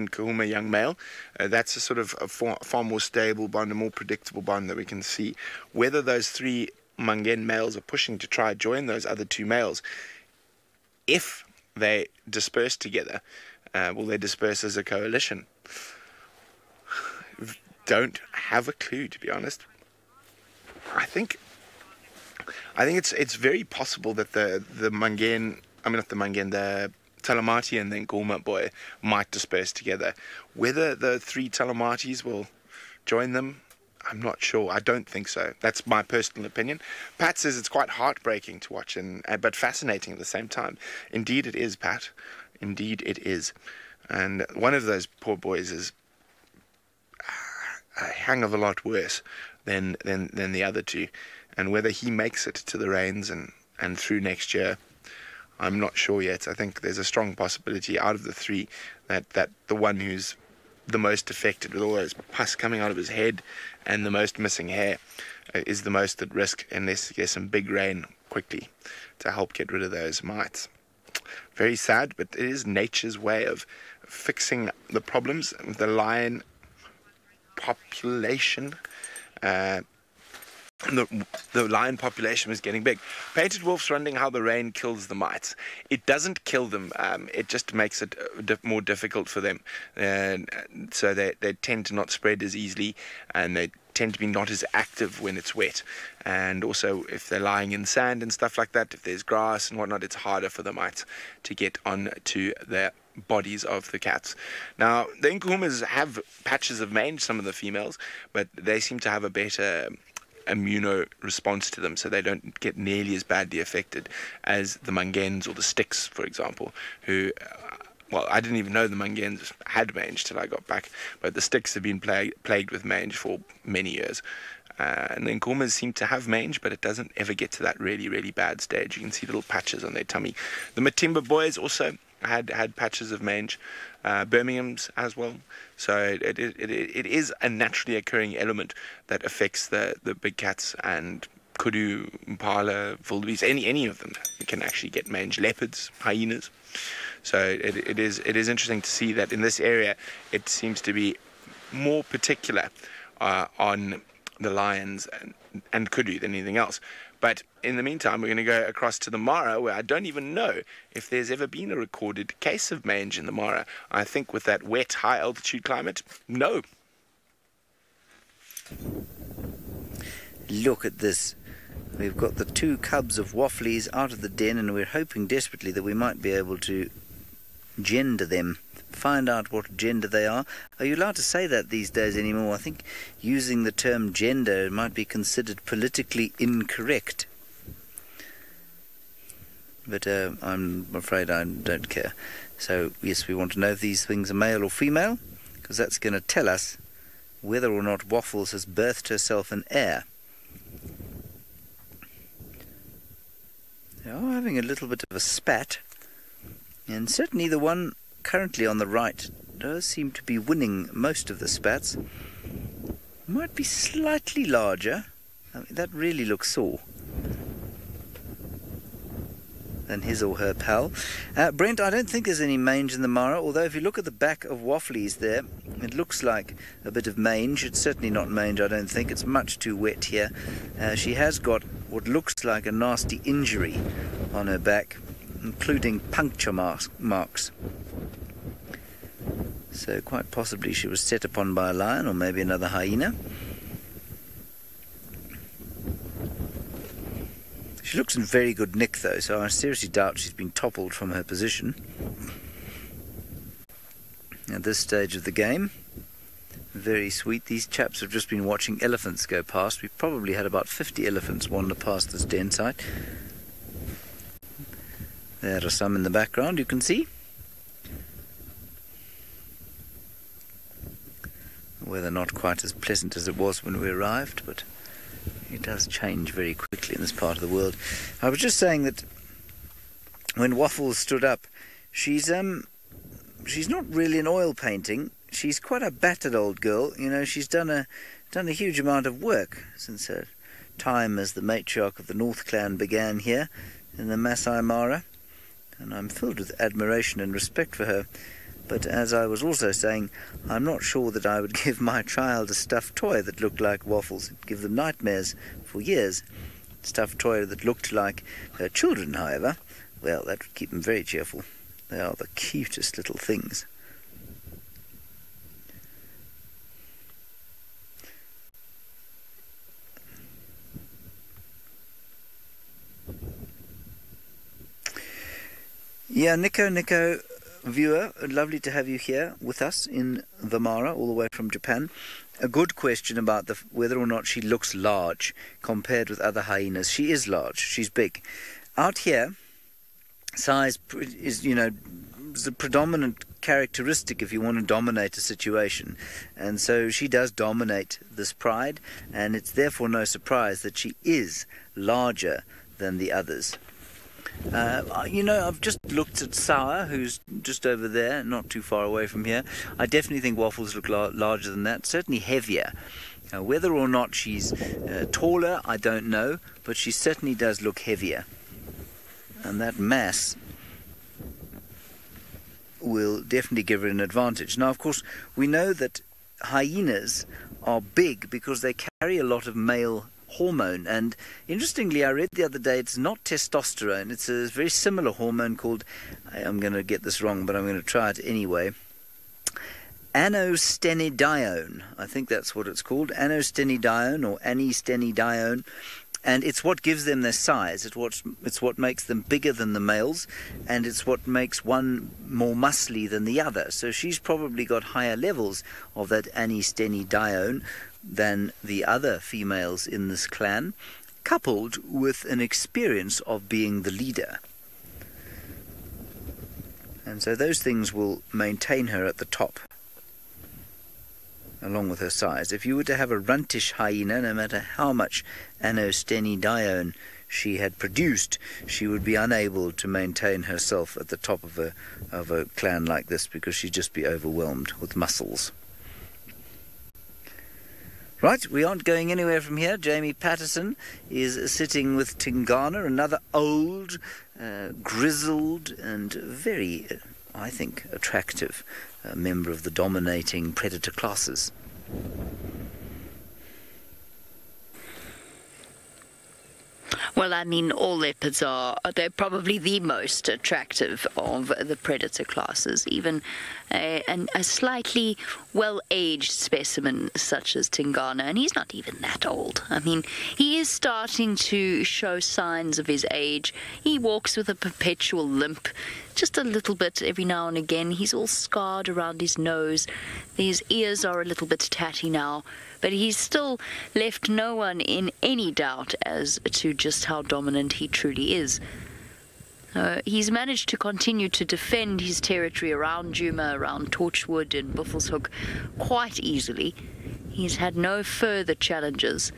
Kahuma young male. That's a sort of a far more stable bond, a more predictable bond that we can see. Whether those 3 Mangen males are pushing to try join those other 2 males, if they disperse together, will they disperse as a coalition? Don't have a clue, to be honest. I think it's very possible that the Mangen, not the Mangen, the Talamati and the Ngoma boy might disperse together. Whether the 3 Talamatis will join them, I'm not sure. I don't think so. That's my personal opinion. Pat says it's quite heartbreaking to watch, but fascinating at the same time. Indeed it is, Pat. Indeed it is. And one of those poor boys is a hang of a lot worse than the other 2. And whether he makes it to the reins and through next year, I'm not sure yet. I think there's a strong possibility out of the 3 that the one who's the most affected with all those pus coming out of his head and the most missing hair is the most at risk unless he gets some big rain quickly to help get rid of those mites. Very sad, but it is nature's way of fixing the problems. The lion population, the lion population was getting big. Painted Wolf's wondering how the rain kills the mites. It doesn't kill them. It just makes it more difficult for them. So they tend to not spread as easily, and they tend to be not as active when it's wet. And also, if they're lying in sand and stuff like that, if there's grass and whatnot, it's harder for the mites to get onto the bodies of the cats. Now, the Nkuhumas have patches of mange, some of the females, but they seem to have a better immuno response to them, so they don't get nearly as badly affected as the Mangens or the Sticks, for example, who well, I didn't even know the Mangens had mange till I got back, but the Sticks have been plagued with mange for many years. And the Nkuhumas seem to have mange, but it doesn't ever get to that really, really bad stage. You can see little patches on their tummy. The Matimba boys also had patches of mange, Birmingham's as well. So it is a naturally occurring element that affects the big cats, and kudu, impala, wildebeest, any of them can actually get mange. Leopards, hyenas. So it is interesting to see that in this area it seems to be more particular on the lions and kudu than anything else. But in the meantime, we're going to go across to the Mara, where I don't even know if there's ever been a recorded case of mange in the Mara. I think with that wet, high-altitude climate, no. Look at this. We've got the 2 cubs of wafflies out of the den, and we're hoping desperately that we might be able to gender them, find out what gender they are. Are you allowed to say that these days anymore? I think using the term gender might be considered politically incorrect. But I'm afraid I don't care. So, yes, we want to know if these things are male or female, because that's going to tell us whether or not Waffles has birthed herself an heir. They are having a little bit of a spat, and certainly the one currently on the right does seem to be winning most of the spats. Might be slightly larger. I mean, that really looks sore than his or her pal. Brent, I don't think there's any mange in the Mara, although if you look at the back of Wafflies there, it looks like a bit of mange. It's certainly not mange, I don't think. It's much too wet here. She has got what looks like a nasty injury on her back, including puncture marks. So quite possibly she was set upon by a lion or maybe another hyena. She looks in very good nick though, so I seriously doubt she's been toppled from her position at this stage of the game. Very sweet. These chaps have just been watching elephants go past. We've probably had about 50 elephants wander past this den site. There are some in the background, you can see. The weather not quite as pleasant as it was when we arrived, but it does change very quickly in this part of the world. I was just saying that when Waffles stood up, she's not really an oil painting. She's quite a battered old girl. You know, she's done a huge amount of work since her time as the matriarch of the North Clan began here in the Masai Mara, and I'm filled with admiration and respect for her. But as I was also saying, I'm not sure that I would give my child a stuffed toy that looked like Waffles. It'd give them nightmares for years. Stuffed toy that looked like her children, however, well, that would keep them very cheerful. They are the cutest little things. Yeah, Nico, viewer, lovely to have you here with us in the Mara, all the way from Japan. A good question about whether or not she looks large compared with other hyenas. She is large. She's big. Out here, size is, the predominant characteristic if you want to dominate a situation. And so she does dominate this pride, and it's therefore no surprise that she is larger than the others. I've just looked at Sour, who's just over there, not too far away from here. I definitely think Waffles look larger than that, certainly heavier. Whether or not she's taller, I don't know, but she certainly does look heavier. And that mass will definitely give her an advantage. Now, of course, we know that hyenas are big because they carry a lot of male hormone, and interestingly, I read the other day it's not testosterone, it's a very similar hormone called, I'm going to get this wrong, but I'm going to try it anyway, anostemnedione. I think that's what it's called, anostemnedione or anistemnedione, and it's what gives them their size. It's what makes them bigger than the males, and it's what makes one more muscly than the other. So she's probably got higher levels of that anistemnedione than the other females in this clan, coupled with an experience of being the leader. And so those things will maintain her at the top, along with her size. If you were to have a runtish hyena, no matter how much anostemnedione she had produced, she would be unable to maintain herself at the top of a clan like this, because she'd just be overwhelmed with muscles. Right, we aren't going anywhere from here. Jamie Patterson is sitting with Tingana, another old, grizzled and very, I think, attractive member of the dominating predator classes. Well, I mean, all leopards they're probably the most attractive of the predator classes. Even a slightly well-aged specimen such as Tingana, and he's not even that old. I mean, he is starting to show signs of his age. He walks with a perpetual limp, just a little bit every now and again. He's all scarred around his nose. His ears are a little bit tatty now, but he's still left no one in any doubt as to just how dominant he truly is. He's managed to continue to defend his territory around Djuma, around Torchwood and Buffelshoek quite easily. He's had no further challenges.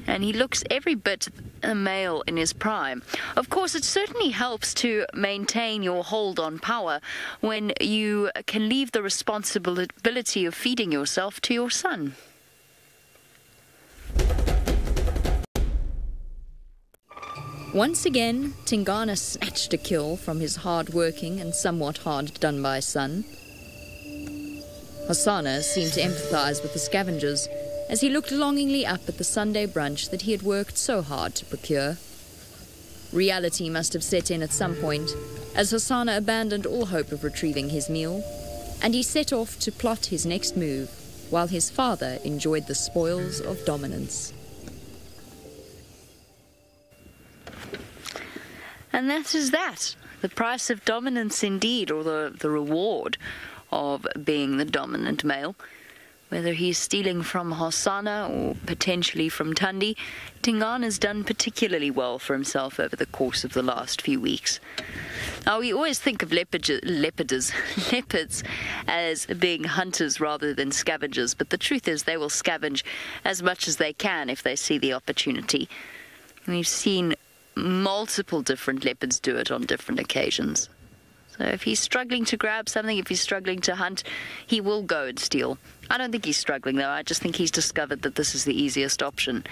And he looks every bit a male in his prime. Of course, it certainly helps to maintain your hold on power when you can leave the responsibility of feeding yourself to your son. Once again, Tingana snatched a kill from his hard-working and somewhat hard-done-by son. Hosanna seemed to empathize with the scavengers as he looked longingly up at the Sunday brunch that he had worked so hard to procure. Reality must have set in at some point, as Hosanna abandoned all hope of retrieving his meal, and he set off to plot his next move, while his father enjoyed the spoils of dominance. And that is that. The price of dominance indeed, or the reward of being the dominant male. Whether he's stealing from Hosanna or potentially from Tundi, Tingana's done particularly well for himself over the course of the last few weeks. Now, we always think of leopards as being hunters rather than scavengers, but the truth is they will scavenge as much as they can if they see the opportunity. We've seen multiple different leopards do it on different occasions. So if he's struggling to grab something, if he's struggling to hunt, he will go and steal. I don't think he's struggling, though. I just think he's discovered that this is the easiest option.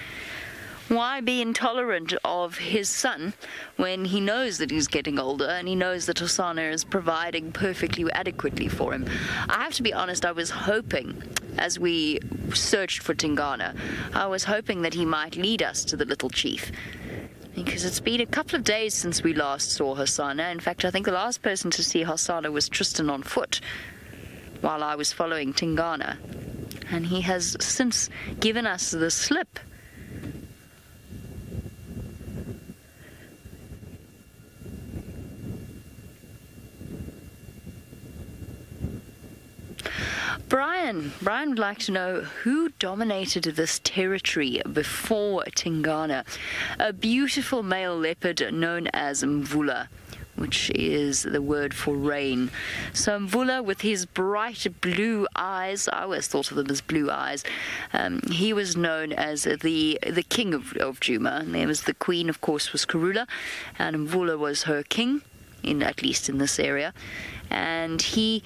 Why be intolerant of his son when he knows that he's getting older and he knows that Hosana is providing perfectly adequately for him? I have to be honest, I was hoping, as we searched for Tingana, I was hoping that he might lead us to the little chief. Because it's been a couple of days since we last saw Hosana. In fact, I think the last person to see Hosana was Tristan on foot while I was following Tingana. And he has since given us the slip. Brian would like to know who dominated this territory before Tingana. A beautiful male leopard known as Mvula, which is the word for rain. So Mvula, with his bright blue eyes, I always thought of them as blue eyes, he was known as the king of Djuma. And there was the queen, of course, was Karula, and Mvula was her king, at least in this area. And he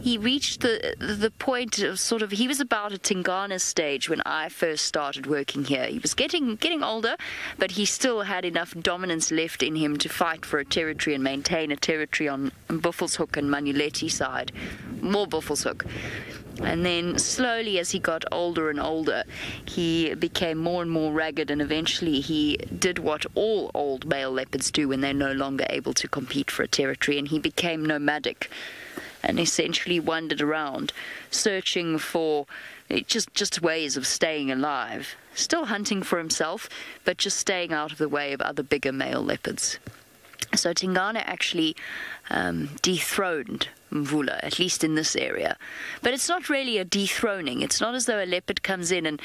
reached the point of sort of, he was about at Tingana's stage when I first started working here. He was getting older, but he still had enough dominance left in him to fight for a territory and maintain a territory on Buffelshoek and Manuleti side. More Buffelshoek. And then slowly, as he got older and older, he became more and more ragged, and eventually he did what all old male leopards do when they're no longer able to compete for a territory, and he became nomadic and essentially wandered around, searching for just ways of staying alive. Still hunting for himself, but just staying out of the way of other bigger male leopards. So Tingana actually dethroned Mvula, at least in this area. But it's not really a dethroning. It's not as though a leopard comes in and,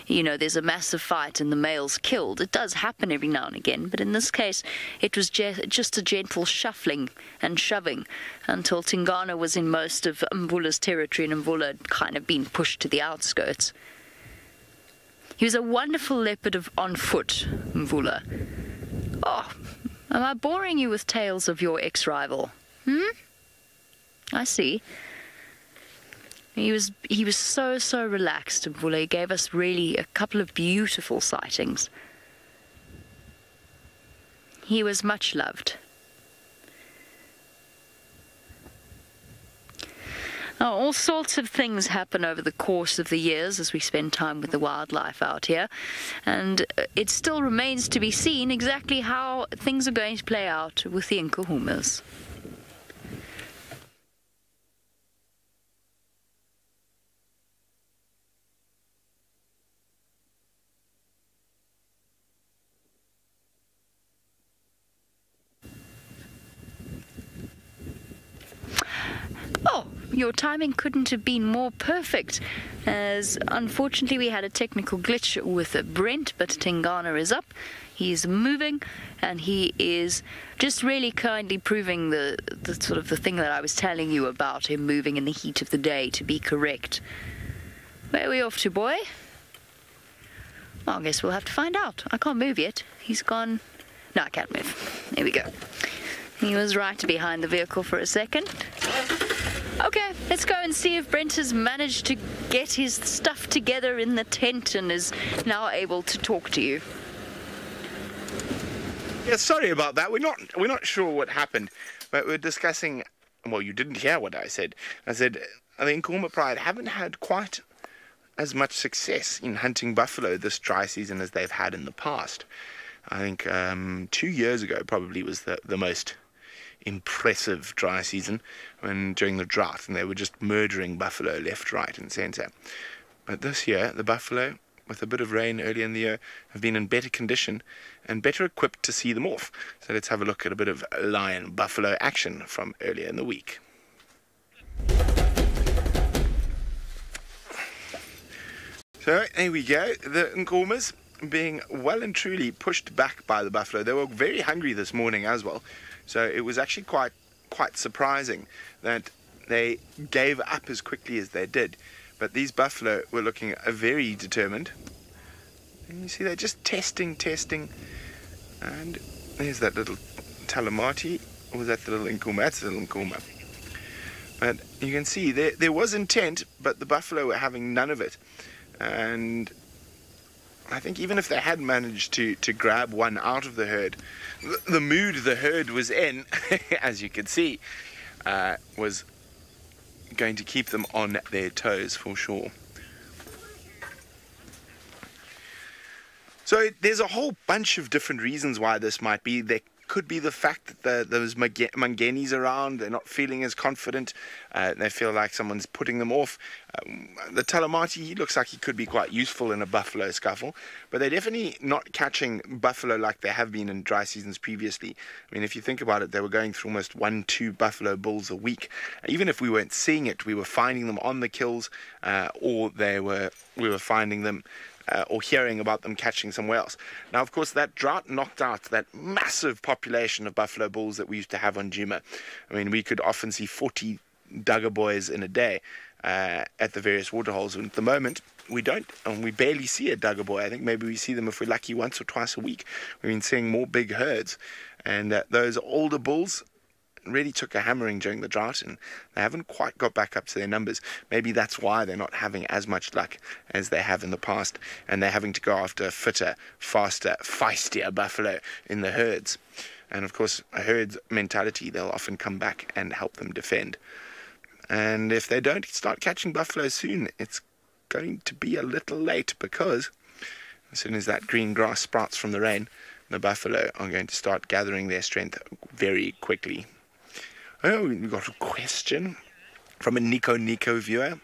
there's a massive fight and the male's killed. It does happen every now and again, but in this case, it was just a gentle shuffling and shoving until Tingana was in most of Mvula's territory and Mvula had kind of been pushed to the outskirts. He was a wonderful leopard on foot, Mvula. Oh, am I boring you with tales of your ex-rival? I see. He was so relaxed, Mvula. He gave us really a couple of beautiful sightings. He was much loved. Now, all sorts of things happen over the course of the years as we spend time with the wildlife out here, and it still remains to be seen exactly how things are going to play out with the Nkuhumas. Oh, your timing couldn't have been more perfect, as unfortunately we had a technical glitch with Brent, but Tingana is up. He's moving, and he is just really kindly proving the sort of the thing that I was telling you about him moving in the heat of the day to be correct. Where are we off to, boy? Well, I guess we'll have to find out. I can't move yet. He's gone. No, I can't move. There we go. He was right behind the vehicle for a second. Okay, let's go and see if Brent has managed to get his stuff together in the tent and is now able to talk to you. Yeah, sorry about that. We're not sure what happened, but we're discussing. Well, you didn't hear what I said. I said I think Nkuhuma Pride haven't had quite as much success in hunting buffalo this dry season as they've had in the past. I think 2 years ago probably was the most impressive dry season during the drought, and they were just murdering buffalo left, right and centre. But this year the buffalo, with a bit of rain early in the year, have been in better condition and better equipped to see them off. So let's have a look at a bit of lion buffalo action from earlier in the week. So there we go, the Nkuhumas being well and truly pushed back by the buffalo. They were very hungry this morning as well. So it was actually quite surprising that they gave up as quickly as they did. But these buffalo were looking very determined. And you see they're just testing. And There's that little Talamati, or was that the little Nkuma? That's the little Nkuma. But you can see there was intent, but the buffalo were having none of it. And I think even if they had managed to grab one out of the herd, the mood the herd was in, as you can see, was going to keep them on their toes for sure. So there's a whole bunch of different reasons why this might be. There could be the fact that those mangenis around, they're not feeling as confident. They feel like someone's putting them off. The Talamati, he looks like he could be quite useful in a buffalo scuffle, but they're definitely not catching buffalo like they have been in dry seasons previously. I mean, if you think about it, they were going through almost 1-2 buffalo bulls a week. Even if we weren't seeing it, we were finding them on the kills, or we were finding them or hearing about them catching somewhere else. Now, of course, that drought knocked out that massive population of buffalo bulls that we used to have on Djuma. I mean, we could often see 40 dugger boys in a day at the various waterholes. And at the moment, we don't, and we barely see a dugger boy. I think maybe we see them, if we're lucky, once or twice a week. We've been seeing more big herds. And those older bulls really took a hammering during the drought, and they haven't quite got back up to their numbers. Maybe that's why they're not having as much luck as they have in the past, and they're having to go after fitter, faster, feistier buffalo in the herds. And of course, a herd's mentality, they'll often come back and help them defend. And if they don't start catching buffalo soon, it's going to be a little late, because as soon as that green grass sprouts from the rain, the buffalo are going to start gathering their strength very quickly. Oh, we got a question from a Niconico viewer.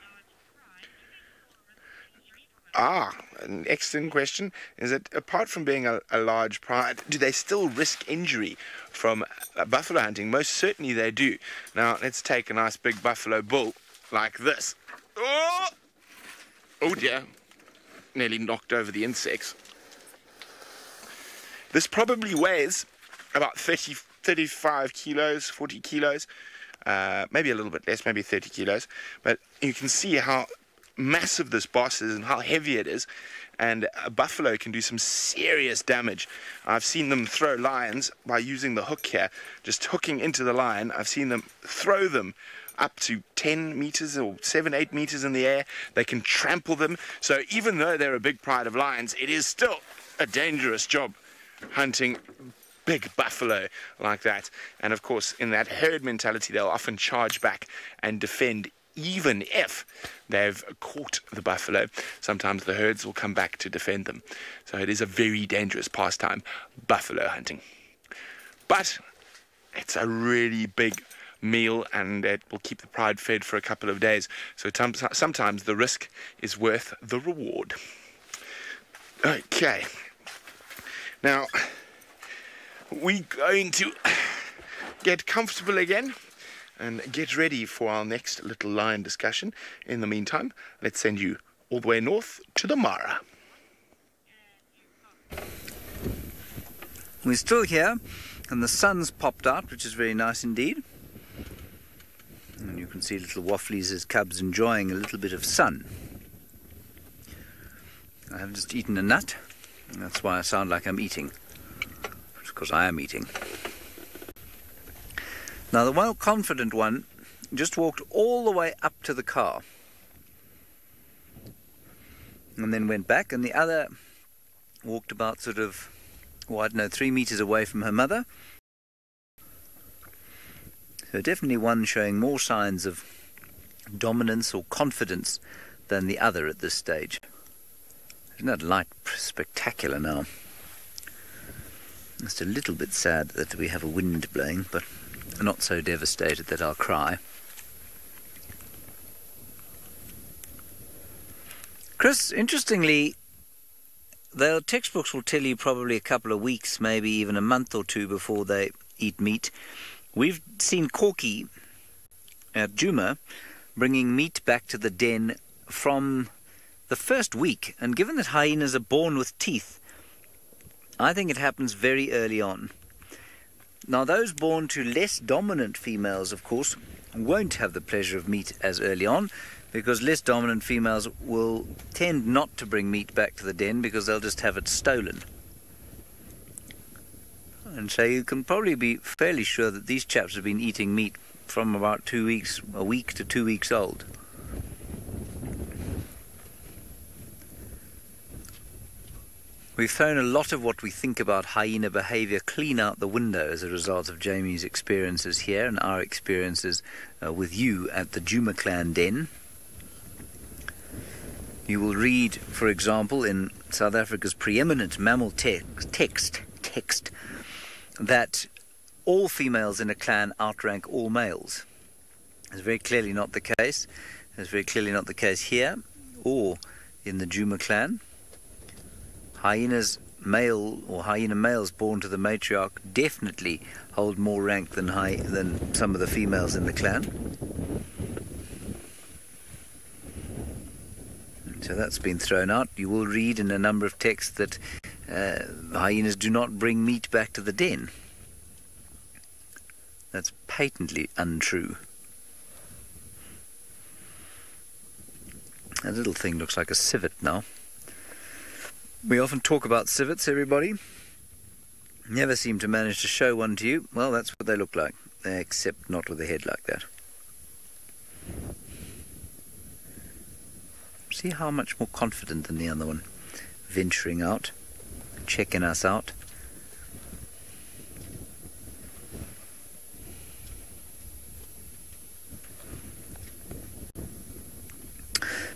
An excellent question. Is that apart from being a large pride, do they still risk injury from buffalo hunting? Most certainly they do. Now, let's take a nice big buffalo bull like this. Oh dear. Nearly knocked over the insects. This probably weighs about 35 kilos, 40 kilos, maybe a little bit less, maybe 30 kilos. But you can see how massive this boss is and how heavy it is. And a buffalo can do some serious damage. I've seen them throw lions by using the hook here, just hooking into the lion. I've seen them throw them up to 10 meters or 7-8 meters in the air. They can trample them. So even though they're a big pride of lions, it is still a dangerous job hunting big buffalo like that. And of course, in that herd mentality, they'll often charge back and defend even if they've caught the buffalo. Sometimes the herds will come back to defend them. So it is a very dangerous pastime, buffalo hunting. But it's a really big meal, and it will keep the pride fed for a couple of days. So sometimes the risk is worth the reward. Okay. Now, we're going to get comfortable again and get ready for our next little lion discussion. In the meantime, let's send you all the way north to the Mara. We're still here, and the sun's popped out, which is very nice indeed. And you can see little Wafflies' cubs enjoying a little bit of sun. I have just eaten a nut, and that's why I sound like I'm eating. It's because I am eating. Now, the well confident one just walked all the way up to the car and then went back, and the other walked about sort of, I don't know, 3 meters away from her mother. So definitely one showing more signs of dominance or confidence than the other at this stage. Isn't that light spectacular now? Just a little bit sad that we have a wind blowing, but not so devastated that I'll cry. Chris, interestingly, the textbooks will tell you probably a couple of weeks, maybe even a month or two before they eat meat. We've seen Corky at Djuma bringing meat back to the den from the first week, and given that hyenas are born with teeth, I think it happens very early on. Now, those born to less dominant females, of course, won't have the pleasure of meat as early on, because less dominant females will tend not to bring meat back to the den because they'll just have it stolen. And so you can probably be fairly sure that these chaps have been eating meat from about 2 weeks, a week to 2 weeks old. We've thrown a lot of what we think about hyena behaviour clean out the window as a result of Jamie's experiences here and our experiences with you at the Djuma Clan Den. You will read, for example, in South Africa's preeminent mammal text that all females in a clan outrank all males. It's very clearly not the case. It's very clearly not the case here or in the Djuma Clan. Hyenas male or hyena males born to the matriarch definitely hold more rank than some of the females in the clan. So that's been thrown out. You will read in a number of texts that hyenas do not bring meat back to the den. That's patently untrue. That little thing looks like a civet now. We often talk about civets, everybody. Never seem to manage to show one to you. Well, that's what they look like, except not with a head like that. See how much more confident than the other one. Venturing out, checking us out.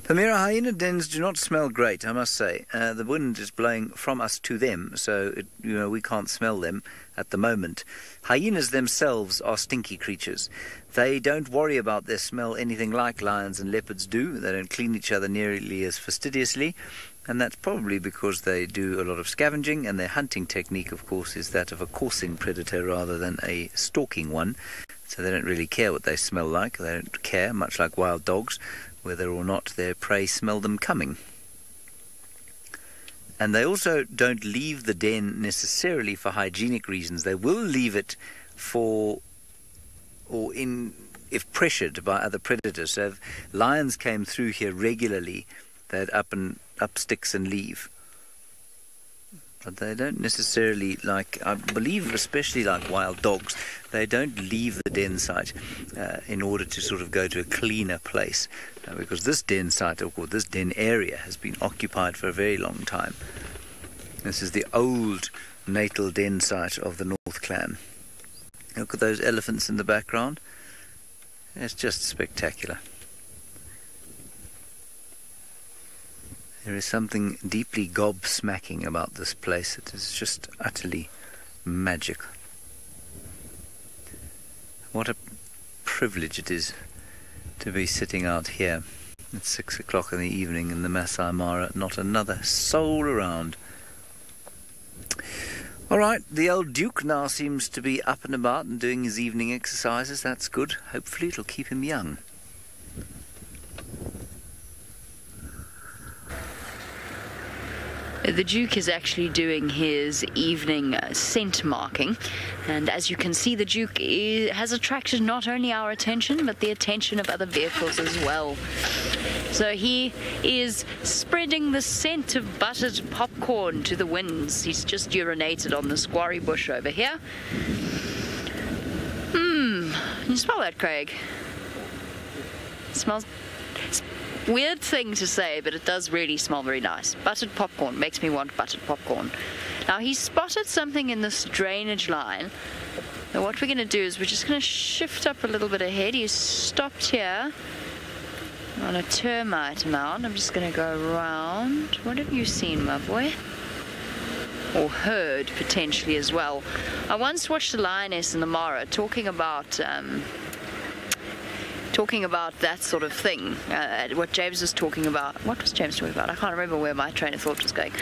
Palmyra hyena dens do not smell great, I must say. The wind is blowing from us to them, so we can't smell them at the moment. Hyenas themselves are stinky creatures. They don't worry about their smell anything like lions and leopards do. They don't clean each other nearly as fastidiously, and that's probably because they do a lot of scavenging, and their hunting technique, of course, is that of a coursing predator rather than a stalking one. So they don't really care what they smell like. They don't care, much like wild dogs, whether or not their prey smell them coming. And they also don't leave the den necessarily for hygienic reasons. They will leave it if pressured by other predators. So if lions came through here regularly, they'd up sticks and leave. But they don't necessarily, I believe, especially like wild dogs, they don't leave the den site in order to sort of go to a cleaner place. Because this den site, or this den area, has been occupied for a very long time. This is the old natal den site of the North Clan. Look at those elephants in the background. It's just spectacular. There is something deeply gobsmacking about this place. It is just utterly magic. What a privilege it is to be sitting out here at 6 o'clock in the evening in the Masai Mara, not another soul around. All right, the old Duke now seems to be up and about and doing his evening exercises. That's good. Hopefully it'll keep him young. The Duke is actually doing his evening scent marking, and as you can see, the Duke has attracted not only our attention but the attention of other vehicles as well. So he is spreading the scent of buttered popcorn to the winds. He's just urinated on the squarry bush over here. Can you smell that, Craig? It smells... Weird thing to say, but it does really smell very nice. Buttered popcorn makes me want buttered popcorn. Now, he spotted something in this drainage line. Now, what we're going to do is we're just going to shift up a little bit ahead. He's stopped here on a termite mound. I'm just going to go around. What have you seen, my boy? Or heard, potentially, as well. I once watched a lioness in the Mara talking about that sort of thing, what James was talking about. What was James talking about? I can't remember where my train of thought was going.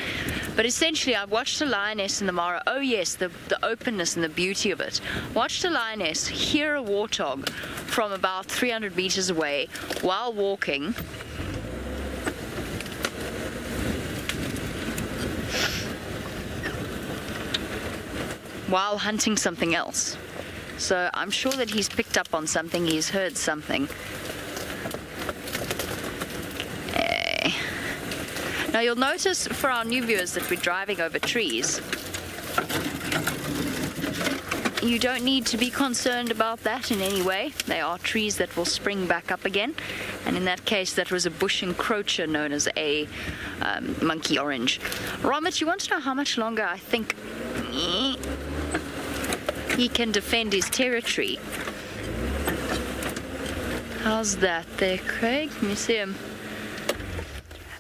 But essentially, I watched a lioness in the Mara. Oh yes, the openness and the beauty of it. Watched a lioness hear a warthog from about 300 meters away while walking. While hunting something else. So I'm sure that he's picked up on something, he's heard something. Now you'll notice for our new viewers that we're driving over trees. You don't need to be concerned about that in any way. They are trees that will spring back up again. And in that case, that was a bush encroacher known as a monkey orange. Robert, you want to know how much longer I think he can defend his territory? How's that there, Craig? Let me see him.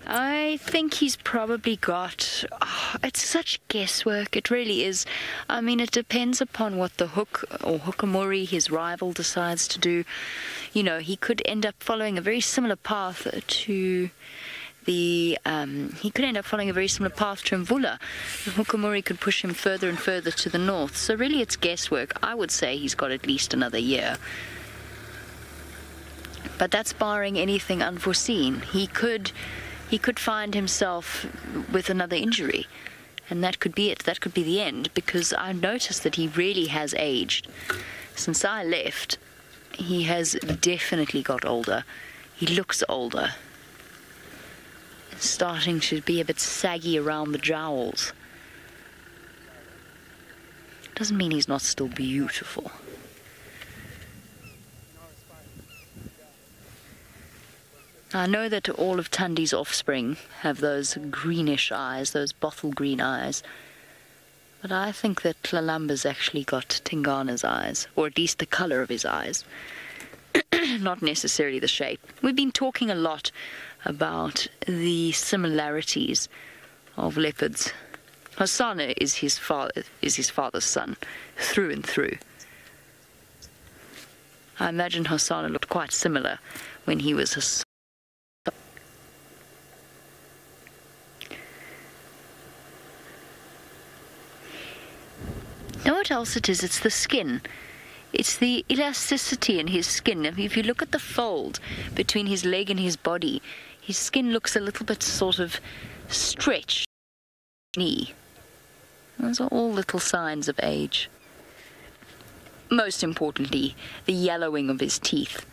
I think he's probably got... Oh, it's such guesswork. It really is. I mean, it depends upon what the hook or hookamuri, his rival, decides to do. You know, he could end up following a very similar path to the... he could end up following a very similar path to Mvula. The hookamuri could push him further and further to the north. So really, it's guesswork. I would say he's got at least another year. But that's barring anything unforeseen. He could find himself with another injury, and that could be it. That could be the end, because I've noticed that he really has aged. Since I left, he has definitely got older. He looks older. Starting to be a bit saggy around the jowls. Doesn't mean he's not still beautiful. I know that all of Tundi's offspring have those greenish eyes, those bottle green eyes. But I think that Tlalamba's actually got Tingana's eyes, or at least the colour of his eyes. Not necessarily the shape. We've been talking a lot about the similarities of leopards. Hosana is his father's son, through and through. I imagine Hosana looked quite similar when he was a... Know what else it is? It's the skin. It's the elasticity in his skin. If you look at the fold between his leg and his body, his skin looks a little bit sort of stretched. Knee. Those are all little signs of age. Most importantly, the yellowing of his teeth.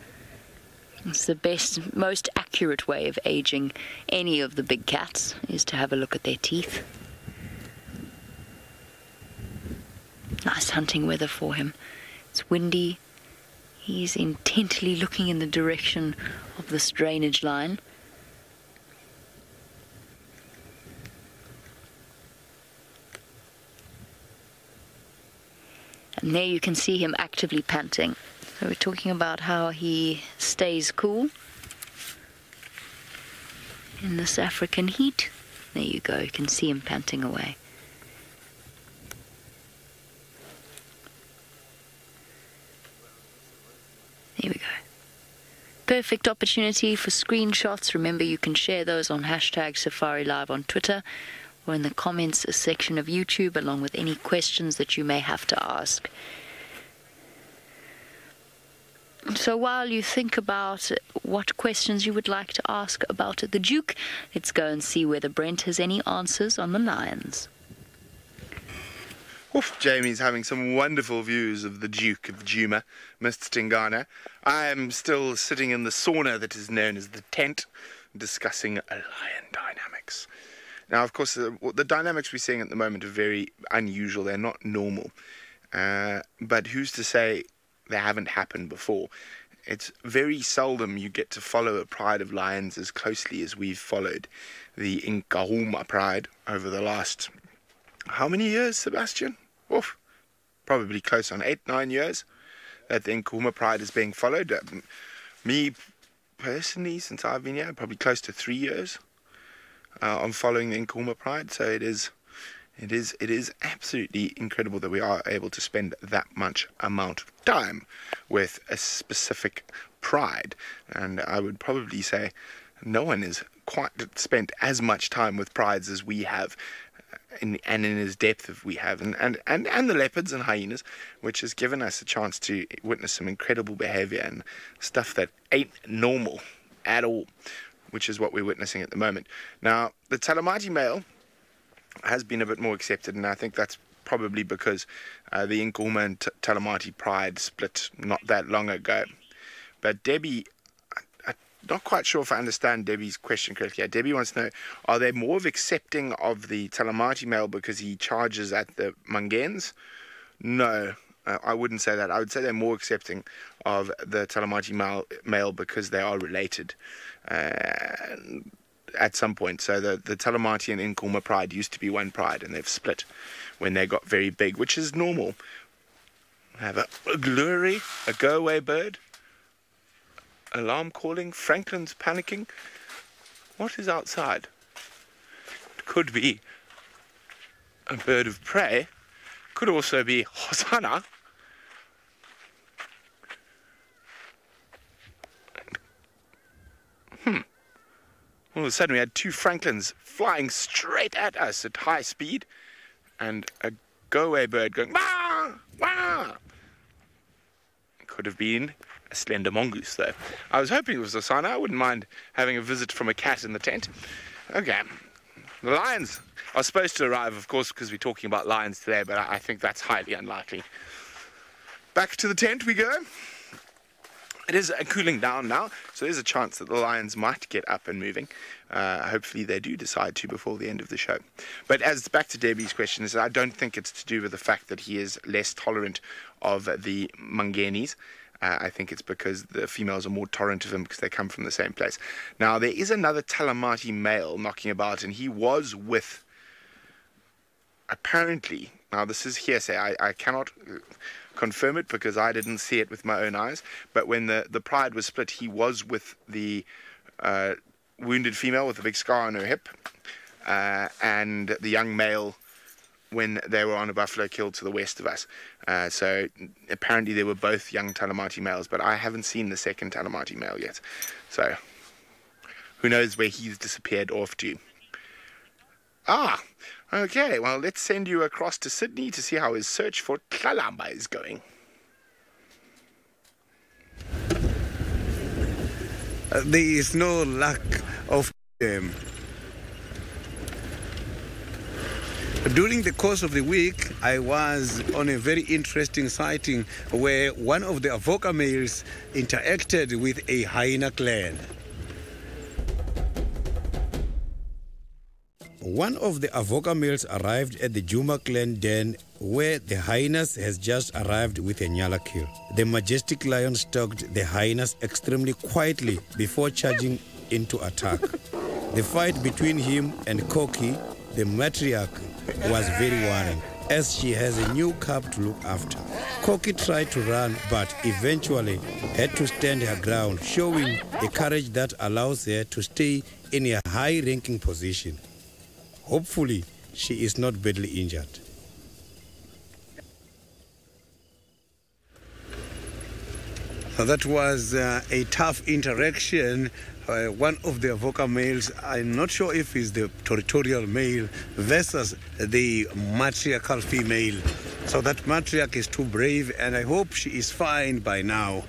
It's the best, most accurate way of aging any of the big cats, is to have a look at their teeth. Nice hunting weather for him. It's windy. He's intently looking in the direction of this drainage line. And there you can see him actively panting. So we're talking about how he stays cool in this African heat. There you go, you can see him panting away. Here we go. Perfect opportunity for screenshots. Remember, you can share those on #SafariLive on Twitter or in the comments section of YouTube, along with any questions that you may have to ask. So while you think about what questions you would like to ask about the Duke, let's go and see whether Brent has any answers on the lions. Oof, Jamie's having some wonderful views of the Duke of Djuma, Mr. Tingana. I am still sitting in the sauna that is known as the tent, discussing lion dynamics. Now, of course, the dynamics we're seeing at the moment are very unusual. They're not normal. But who's to say they haven't happened before? It's very seldom you get to follow a pride of lions as closely as we've followed the Nkahuma pride over the last... How many years, Sebastian? Oof, probably close on 8-9 years that the Nkahuma pride is being followed. Me personally, since I've been here, probably close to 3 years on following the Nkahuma pride. So it is absolutely incredible that we are able to spend that much amount of time with a specific pride. And I would probably say no one has quite spent as much time with prides as we have. And in as depth as we have, and the leopards and hyenas, which has given us a chance to witness some incredible behavior and stuff that ain't normal at all, which is what we're witnessing at the moment. Now, the Talamati male has been a bit more accepted, and I think that's probably because the Nkahuma and Talamati pride split not that long ago. But Debbie, not quite sure if I understand Debbie's question correctly. Debbie wants to know, are they more of accepting of the Talamati male because he charges at the Mangens? No, I wouldn't say that. I would say they're more accepting of the Talamati male because they are related at some point. So the Talamati and Nkuhuma pride used to be one pride, and they've split when they got very big, which is normal. I have a glory, a go-away bird, alarm calling, Franklin's panicking. What is outside? It could be a bird of prey. Could also be Hosanna. All of a sudden we had two Franklins flying straight at us at high speed, and a go-away bird going wah, wah. Could have been a slender mongoose though. I was hoping it was Hosanna. I wouldn't mind having a visit from a cat in the tent. Okay, the lions are supposed to arrive, of course, because we're talking about lions today, but I think that's highly unlikely. Back to the tent we go. It is cooling down now, so there's a chance that the lions might get up and moving. Hopefully they do decide to before the end of the show. But as back to Debbie's question, is I don't think it's to do with the fact that he is less tolerant of the Mangenis. I think it's because the females are more tolerant of him because they come from the same place. Now, there is another Talamati male knocking about, and he was with, apparently, now this is hearsay, I cannot confirm it because I didn't see it with my own eyes, but when the pride was split, he was with the wounded female with a big scar on her hip, and the young male when they were on a buffalo kill to the west of us. So apparently they were both young Talamati males, but I haven't seen the second Talamati male yet. So who knows where he's disappeared off to. Ah, okay, well, let's send you across to Sydney to see how his search for Tlalamba is going. There is no lack of them. During the course of the week, I was on a very interesting sighting where one of the Avoca males interacted with a hyena clan. One of the Avoca males arrived at the Juma clan den where the hyenas has just arrived with a nyala kill. The majestic lion stalked the hyenas extremely quietly before charging into attack. The fight between him and Koki, the matriarch, was very worrying as she has a new cub to look after. Koki tried to run but eventually had to stand her ground, showing a courage that allows her to stay in a high-ranking position. Hopefully, she is not badly injured. So that was a tough interaction. One of the Avoca males, I'm not sure if it's the territorial male versus the matriarchal female. So that matriarch is too brave, and I hope she is fine by now.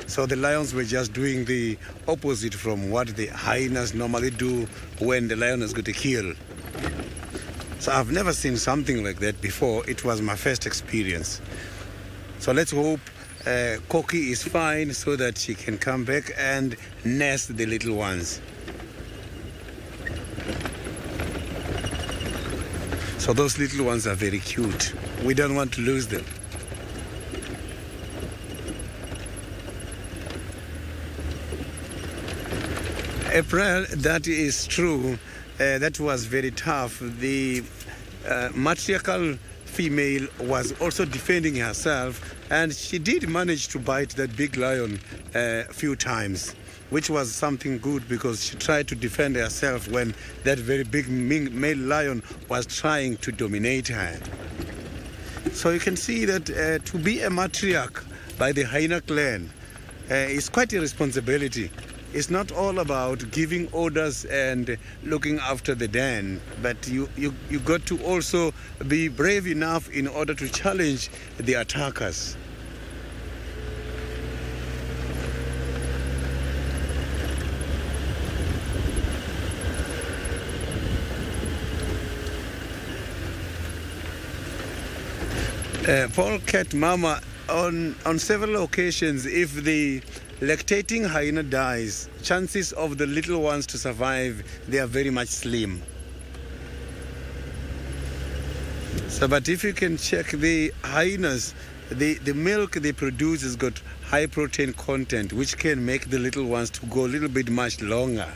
So the lions were just doing the opposite from what the hyenas normally do when the lion has got a kill. So I've never seen something like that before. It was my first experience. So let's hope Koki is fine so that she can come back and nest the little ones. So those little ones are very cute. We don't want to lose them. April, that is true. That was very tough. The matriarchal female was also defending herself, and she did manage to bite that big lion a few times, which was something good because she tried to defend herself when that very big male lion was trying to dominate her. So you can see that to be a matriarch by the hyena clan is quite a responsibility. It's not all about giving orders and looking after the den, but you got to also be brave enough in order to challenge the attackers. Polecat mama, on several occasions, if the lactating hyena dies, chances of the little ones to survive, they are very much slim. So, but if you can check the hyenas, the milk they produce has got high protein content, which can make the little ones to go a little bit much longer.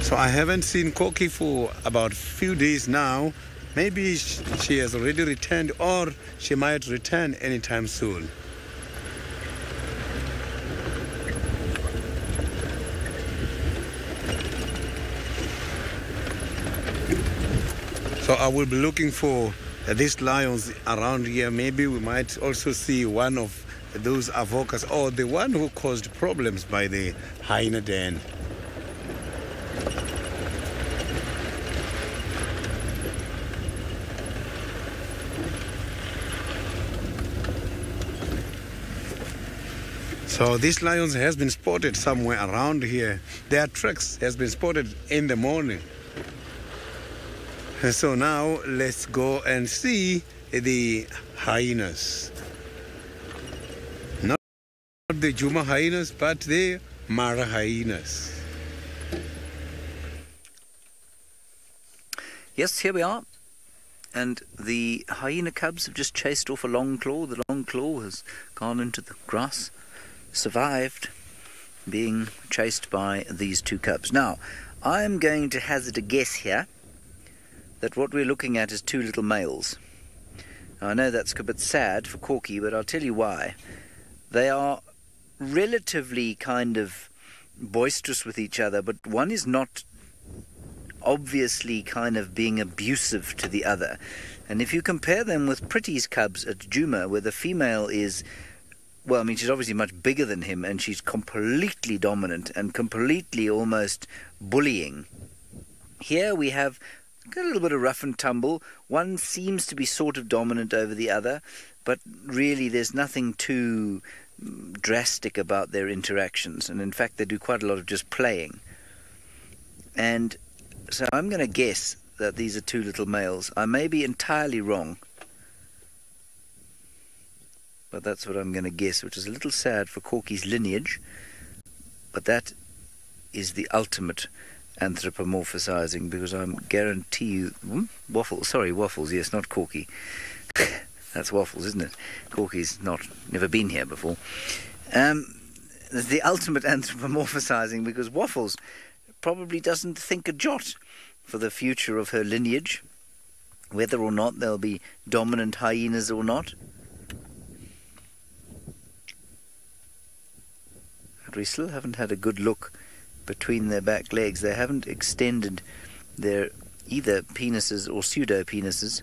So I haven't seen Koki for about a few days now. Maybe she has already returned, or she might return anytime soon. So I will be looking for these lions around here. Maybe we might also see one of those avocas, or the one who caused problems by the hyena den. So these lions has been spotted somewhere around here. Their tracks has been spotted in the morning. And so now let's go and see the hyenas. Not the Juma hyenas, but the Mara hyenas. Yes, here we are. And the hyena cubs have just chased off a long claw. The long claw has gone into the grass, survived being chased by these two cubs. Now, I'm going to hazard a guess here that what we're looking at is two little males. Now, I know that's a bit sad for Corky, but I'll tell you why. They are relatively kind of boisterous with each other, but one is not obviously kind of being abusive to the other. And if you compare them with Pretty's cubs at Juma, where the female is, well, I mean, she's obviously much bigger than him, and she's completely dominant and completely almost bullying. Here we have a little bit of rough and tumble. One seems to be sort of dominant over the other, but really there's nothing too drastic about their interactions. And in fact, they do quite a lot of just playing. And so I'm going to guess that these are two little males. I may be entirely wrong, but that's what I'm going to guess, which is a little sad for Corky's lineage, but that is the ultimate anthropomorphizing, because I guarantee you... Waffles, yes, not Corky. That's Waffles, isn't it? Corky's never been here before. The ultimate anthropomorphizing, because Waffles probably doesn't think a jot for the future of her lineage, whether or not there'll be dominant hyenas or not. But we still haven't had a good look between their back legs. They haven't extended their either penises or pseudo-penises.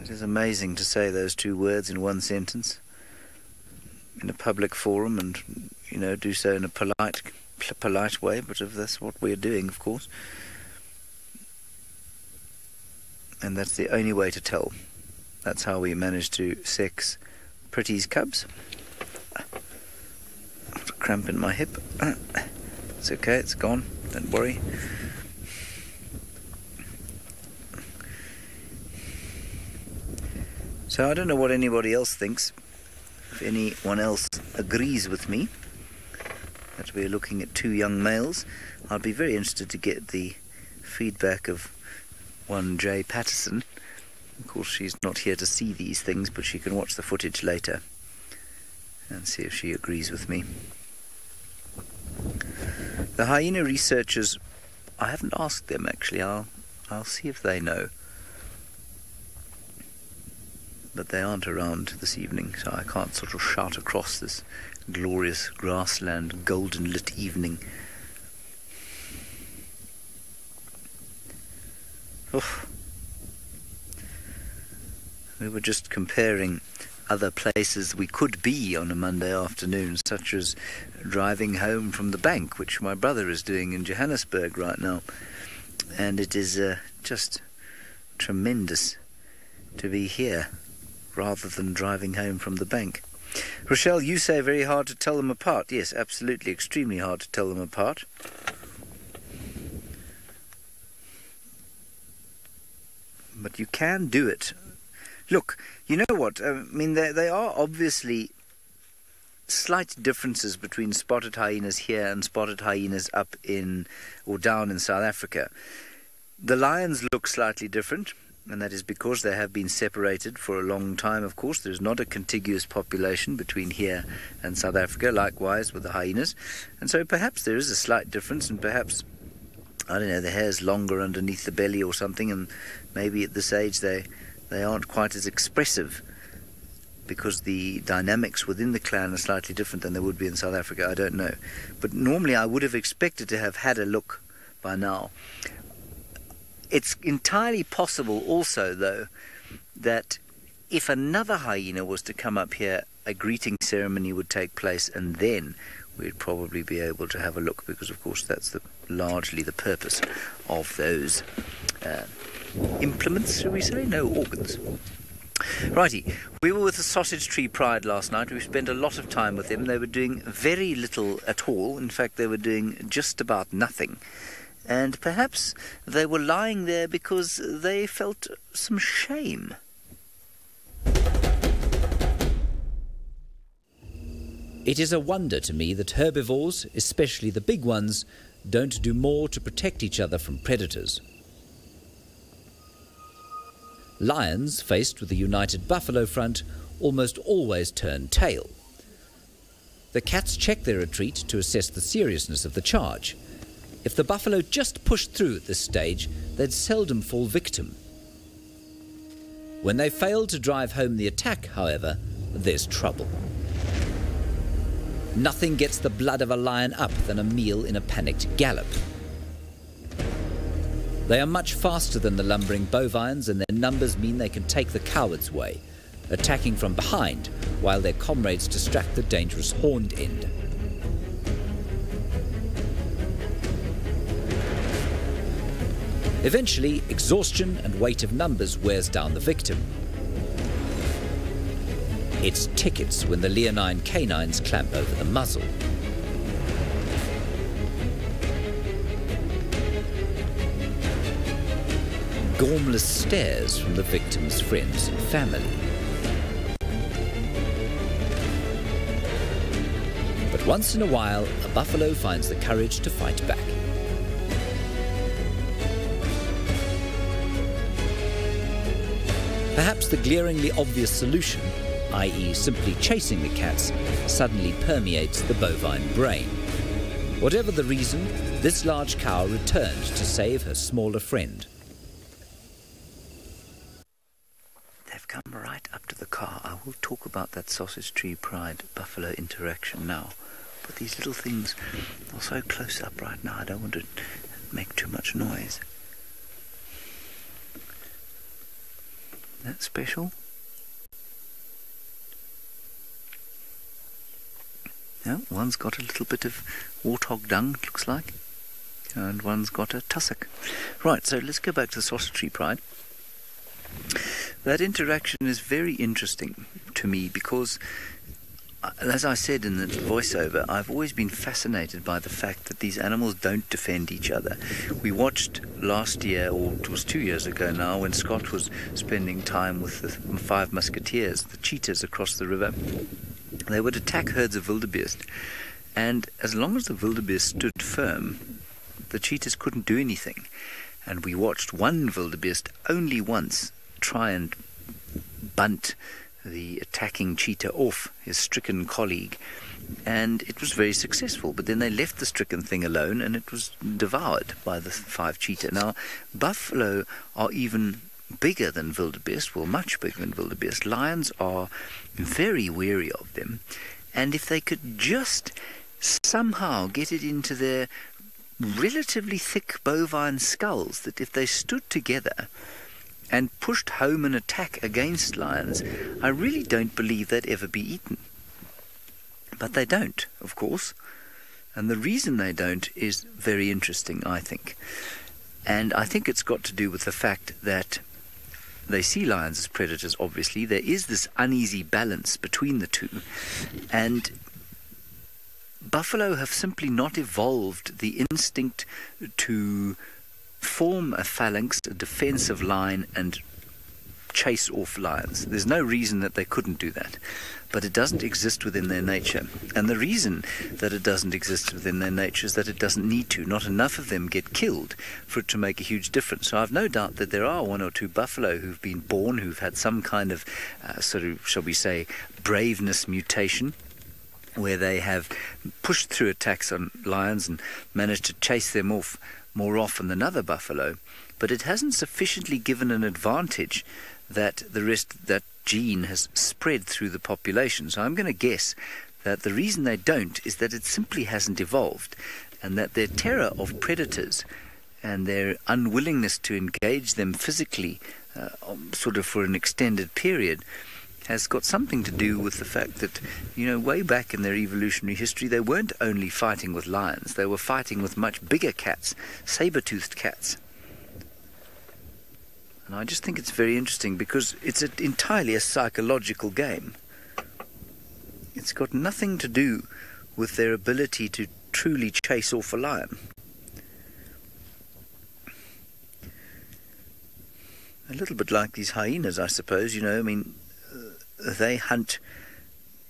It is amazing to say those two words in one sentence in a public forum, and, you know, do so in a polite way, but if that's what we're doing, of course. And that's the only way to tell. That's how we manage to sex Pretty's cubs. Cramp in my hip. It's okay, it's gone, don't worry. So I don't know what anybody else thinks. If anyone else agrees with me that we're looking at two young males, I'd be very interested to get the feedback of one Jay Patterson. Of course, she's not here to see these things, but she can watch the footage later and see if she agrees with me. The hyena researchers, I haven't asked them actually. I'll see if they know. But they aren't around this evening, so I can't sort of shout across this glorious grassland, golden lit evening. Oh. We were just comparing other places we could be on a Monday afternoon, such as driving home from the bank, which my brother is doing in Johannesburg right now. And it is just tremendous to be here rather than driving home from the bank. Rochelle, you say very hard to tell them apart. Yes, absolutely, extremely hard to tell them apart. But you can do it. Look, you know what? I mean, there are obviously slight differences between spotted hyenas here and spotted hyenas up in or down in South Africa. The lions look slightly different, and that is because they have been separated for a long time, of course. There's not a contiguous population between here and South Africa, likewise with the hyenas. And so perhaps there is a slight difference, and perhaps, I don't know, the hair's longer underneath the belly or something, and maybe at this age they aren't quite as expressive because the dynamics within the clan are slightly different than they would be in South Africa. I don't know. But normally I would have expected to have had a look by now. It's entirely possible also, though, that if another hyena was to come up here, a greeting ceremony would take place, and then we'd probably be able to have a look, because, of course, that's largely the purpose of those implements, shall we say? No, organs. Righty, we were with the Sausage Tree Pride last night. We spent a lot of time with them. They were doing very little at all. In fact, they were doing just about nothing. And perhaps they were lying there because they felt some shame. It is a wonder to me that herbivores, especially the big ones, don't do more to protect each other from predators. Lions, faced with a united buffalo front, almost always turn tail. The cats check their retreat to assess the seriousness of the charge. If the buffalo just pushed through at this stage, they'd seldom fall victim. When they fail to drive home the attack, however, there's trouble. Nothing gets the blood of a lion up than a meal in a panicked gallop. They are much faster than the lumbering bovines, and their numbers mean they can take the coward's way, attacking from behind while their comrades distract the dangerous horned end. Eventually, exhaustion and weight of numbers wears down the victim. It's tickets when the leonine canines clamp over the muzzle. Gormless stares from the victim's friends and family. But once in a while, a buffalo finds the courage to fight back. Perhaps the glaringly obvious solution, i.e. simply chasing the cats, suddenly permeates the bovine brain. Whatever the reason, this large cow returned to save her smaller friend. They've come right up to the car. I will talk about that Sausage Tree Pride buffalo interaction now. But these little things are so close up right now, I don't want to make too much noise. That special? No, one's got a little bit of warthog dung, it looks like, and one's got a tussock. Right, so let's go back to the Sausage Tree Pride. That interaction is very interesting to me because, as I said in the voiceover, I've always been fascinated by the fact that these animals don't defend each other. We watched last year, or it was 2 years ago now, when Scott was spending time with the 5 musketeers, the cheetahs across the river. They would attack herds of wildebeest, and as long as the wildebeest stood firm, the cheetahs couldn't do anything. And we watched one wildebeest only once try and bunt the attacking cheetah off his stricken colleague, and it was very successful. But then they left the stricken thing alone, and it was devoured by the 5 cheetah. Now, buffalo are even bigger than wildebeest, well, much bigger than wildebeest. Lions are very wary of them, and if they could just somehow get it into their relatively thick bovine skulls, that if they stood together and pushed home an attack against lions, I really don't believe they'd ever be eaten. But they don't, of course, and the reason they don't is very interesting, I think. And I think it's got to do with the fact that they see lions as predators, obviously. There is this uneasy balance between the two, and buffalo have simply not evolved the instinct to form a phalanx, a defensive line, and chase off lions. There's no reason that they couldn't do that, but it doesn't exist within their nature. And the reason that it doesn't exist within their nature is that it doesn't need to. Not enough of them get killed for it to make a huge difference. So I've no doubt that there are one or two buffalo who've been born, who've had some kind of sort of, shall we say, braveness mutation, where they have pushed through attacks on lions and managed to chase them off more often than other buffalo, but it hasn't sufficiently given an advantage that that gene has spread through the population. So I'm going to guess that the reason they don't is that it simply hasn't evolved, and that their terror of predators and their unwillingness to engage them physically sort of for an extended period has got something to do with the fact that, way back in their evolutionary history, they weren't only fighting with lions, they were fighting with much bigger cats, saber-toothed cats. And I just think it's very interesting because it's entirely a psychological game. It's got nothing to do with their ability to truly chase off a lion. A little bit like these hyenas, I suppose, they hunt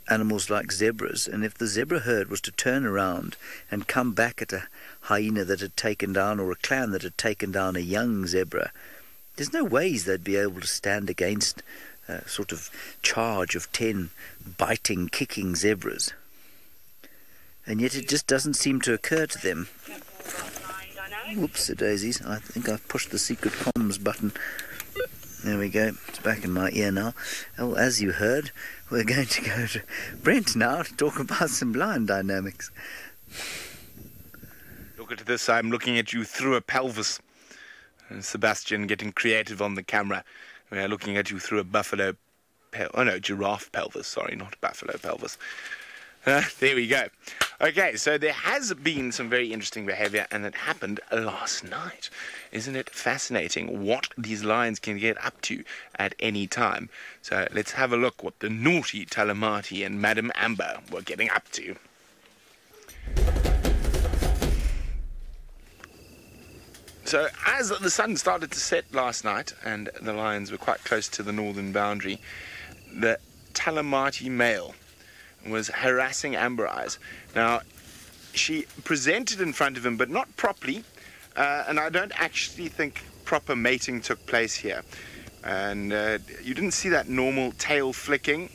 animals like zebras, and if the zebra herd was to turn around and come back at a hyena that had taken down, or a clan that had taken down a young zebra, there's no ways they'd be able to stand against a sort of charge of 10 biting, kicking zebras. And yet it just doesn't seem to occur to them. Whoops, daisies, I think I've pushed the secret comms button. There we go, it's back in my ear now. Oh, as you heard, we're going to go to Brent now to talk about some lion dynamics. Look at this, I'm looking at you through a pelvis. And Sebastian getting creative on the camera. We are looking at you through a giraffe pelvis, sorry, not buffalo pelvis. There we go. Okay, so there has been some very interesting behavior, and it happened last night. Isn't it fascinating what these lions can get up to at any time? So let's have a look what the naughty Talamati and Madam Amber were getting up to. So as the sun started to set last night, and the lions were quite close to the northern boundary, the Talamati male was harassing Amber Eyes. Now, she presented in front of him, but not properly, and I don't actually think proper mating took place here. And you didn't see that normal tail flicking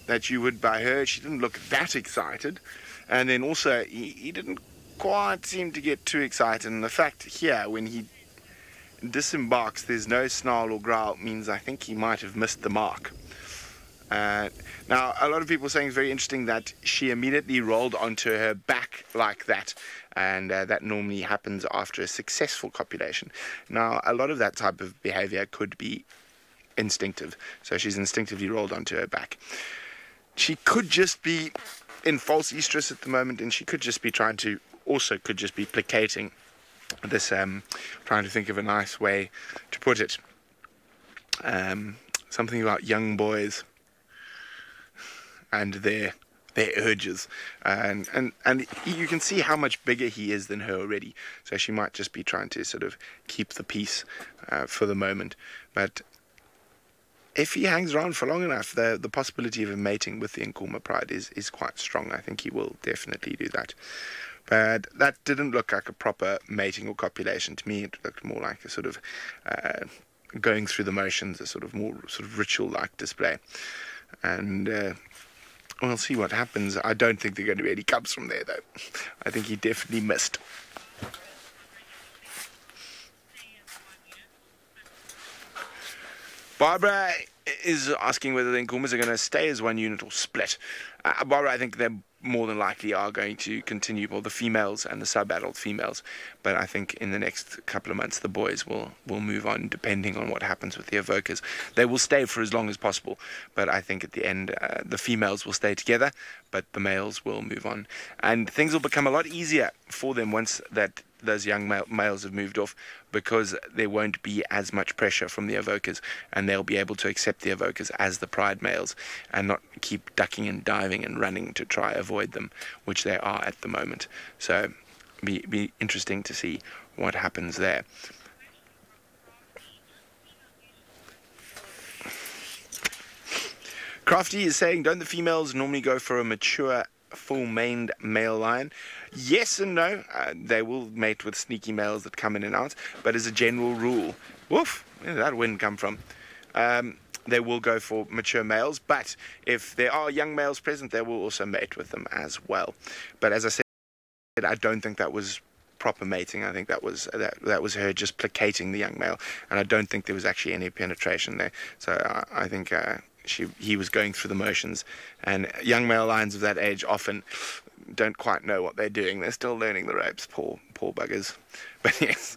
that you would by her. She didn't look that excited. And then also, he didn't quite seem to get too excited. And the fact here, when he disembarks, there's no snarl or growl, means I think he might have missed the mark. Now, a lot of people are saying it's very interesting that she immediately rolled onto her back like that, and that normally happens after a successful copulation. Now, a lot of that type of behavior could be instinctive, so she's instinctively rolled onto her back. She could just be in false estrus at the moment, and she could just be could just be placating this, trying to think of a nice way to put it. Something about young boys and their urges, and you can see how much bigger he is than her already, so she might just be trying to sort of keep the peace for the moment. But if he hangs around for long enough, the possibility of him mating with the Nkomo pride is quite strong. I think he will definitely do that. But that didn't look like a proper mating or copulation to me. It looked more like a sort of going through the motions, a sort of more sort of ritual-like display. And we'll see what happens. I don't think there are going to be any cubs from there, though. I think he definitely missed. Barbara is asking whether the Nkomas are going to stay as one unit or split. Barbara, I think they're more than likely are going to continue, well, the females and the sub-adult females, but I think in the next couple of months the boys will move on, depending on what happens with the evokers. They will stay for as long as possible, but I think at the end the females will stay together, but the males will move on, and things will become a lot easier for them once those young males have moved off, because there won't be as much pressure from the evokers, and they'll be able to accept the evokers as the pride males and not keep ducking and diving and running to try avoid them, which they are at the moment. So be interesting to see what happens there. Crafty is saying, don't the females normally go for a mature, full-maned male lion? Yes and no. They will mate with sneaky males that come in and out, but as a general rule, woof, where did that wind come from? They will go for mature males, but if there are young males present, they will also mate with them as well. But as I said, I don't think that was proper mating. I think that was her just placating the young male, and I don't think there was actually any penetration there. So I think he was going through the motions, and young male lions of that age often don't quite know what they're doing. They're still learning the ropes, poor buggers. But yes,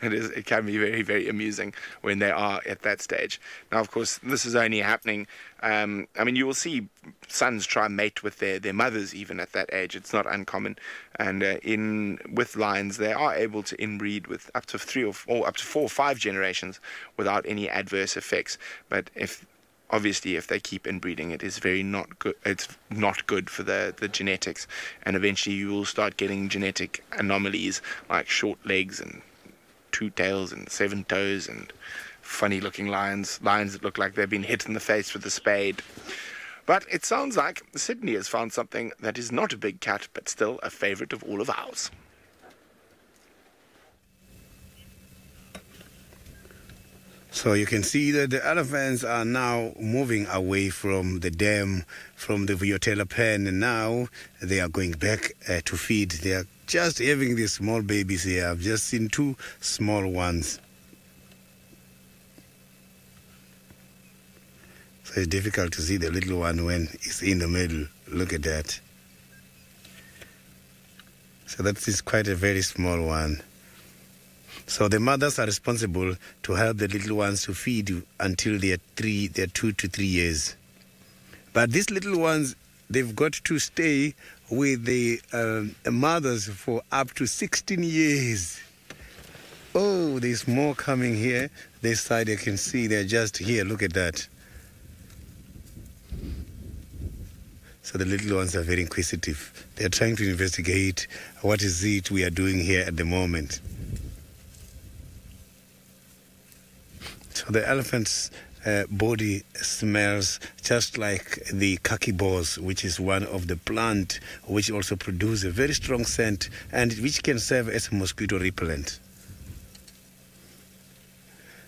it can be very, very amusing when they are at that stage. Now, of course, this is only happening. I mean, you will see sons try and mate with their mothers even at that age. It's not uncommon. And with lions, they are able to inbreed with up to 4 or 5 generations without any adverse effects. But obviously, if they keep inbreeding, it is not good. It's not good for the genetics, and eventually you will start getting genetic anomalies like short legs and 2 tails and 7 toes and funny-looking lions that look like they've been hit in the face with a spade. But it sounds like Sydney has found something that is not a big cat, but still a favorite of all of ours. So you can see that the elephants are now moving away from the dam, from the Viotella pen, and now they are going back to feed. They are just having these small babies here. I've just seen 2 small ones. So it's difficult to see the little one when it's in the middle. Look at that. So that is quite a very small one. So the mothers are responsible to help the little ones to feed until they're 2 to 3 years. But these little ones, they've got to stay with the mothers for up to 16 years. Oh, there's more coming here. This side you can see they're just here. Look at that. So the little ones are very inquisitive. They're trying to investigate what is it we are doing here at the moment. So the elephant's body smells just like the khaki balls, which is one of the plant which also produce a very strong scent and which can serve as a mosquito repellent.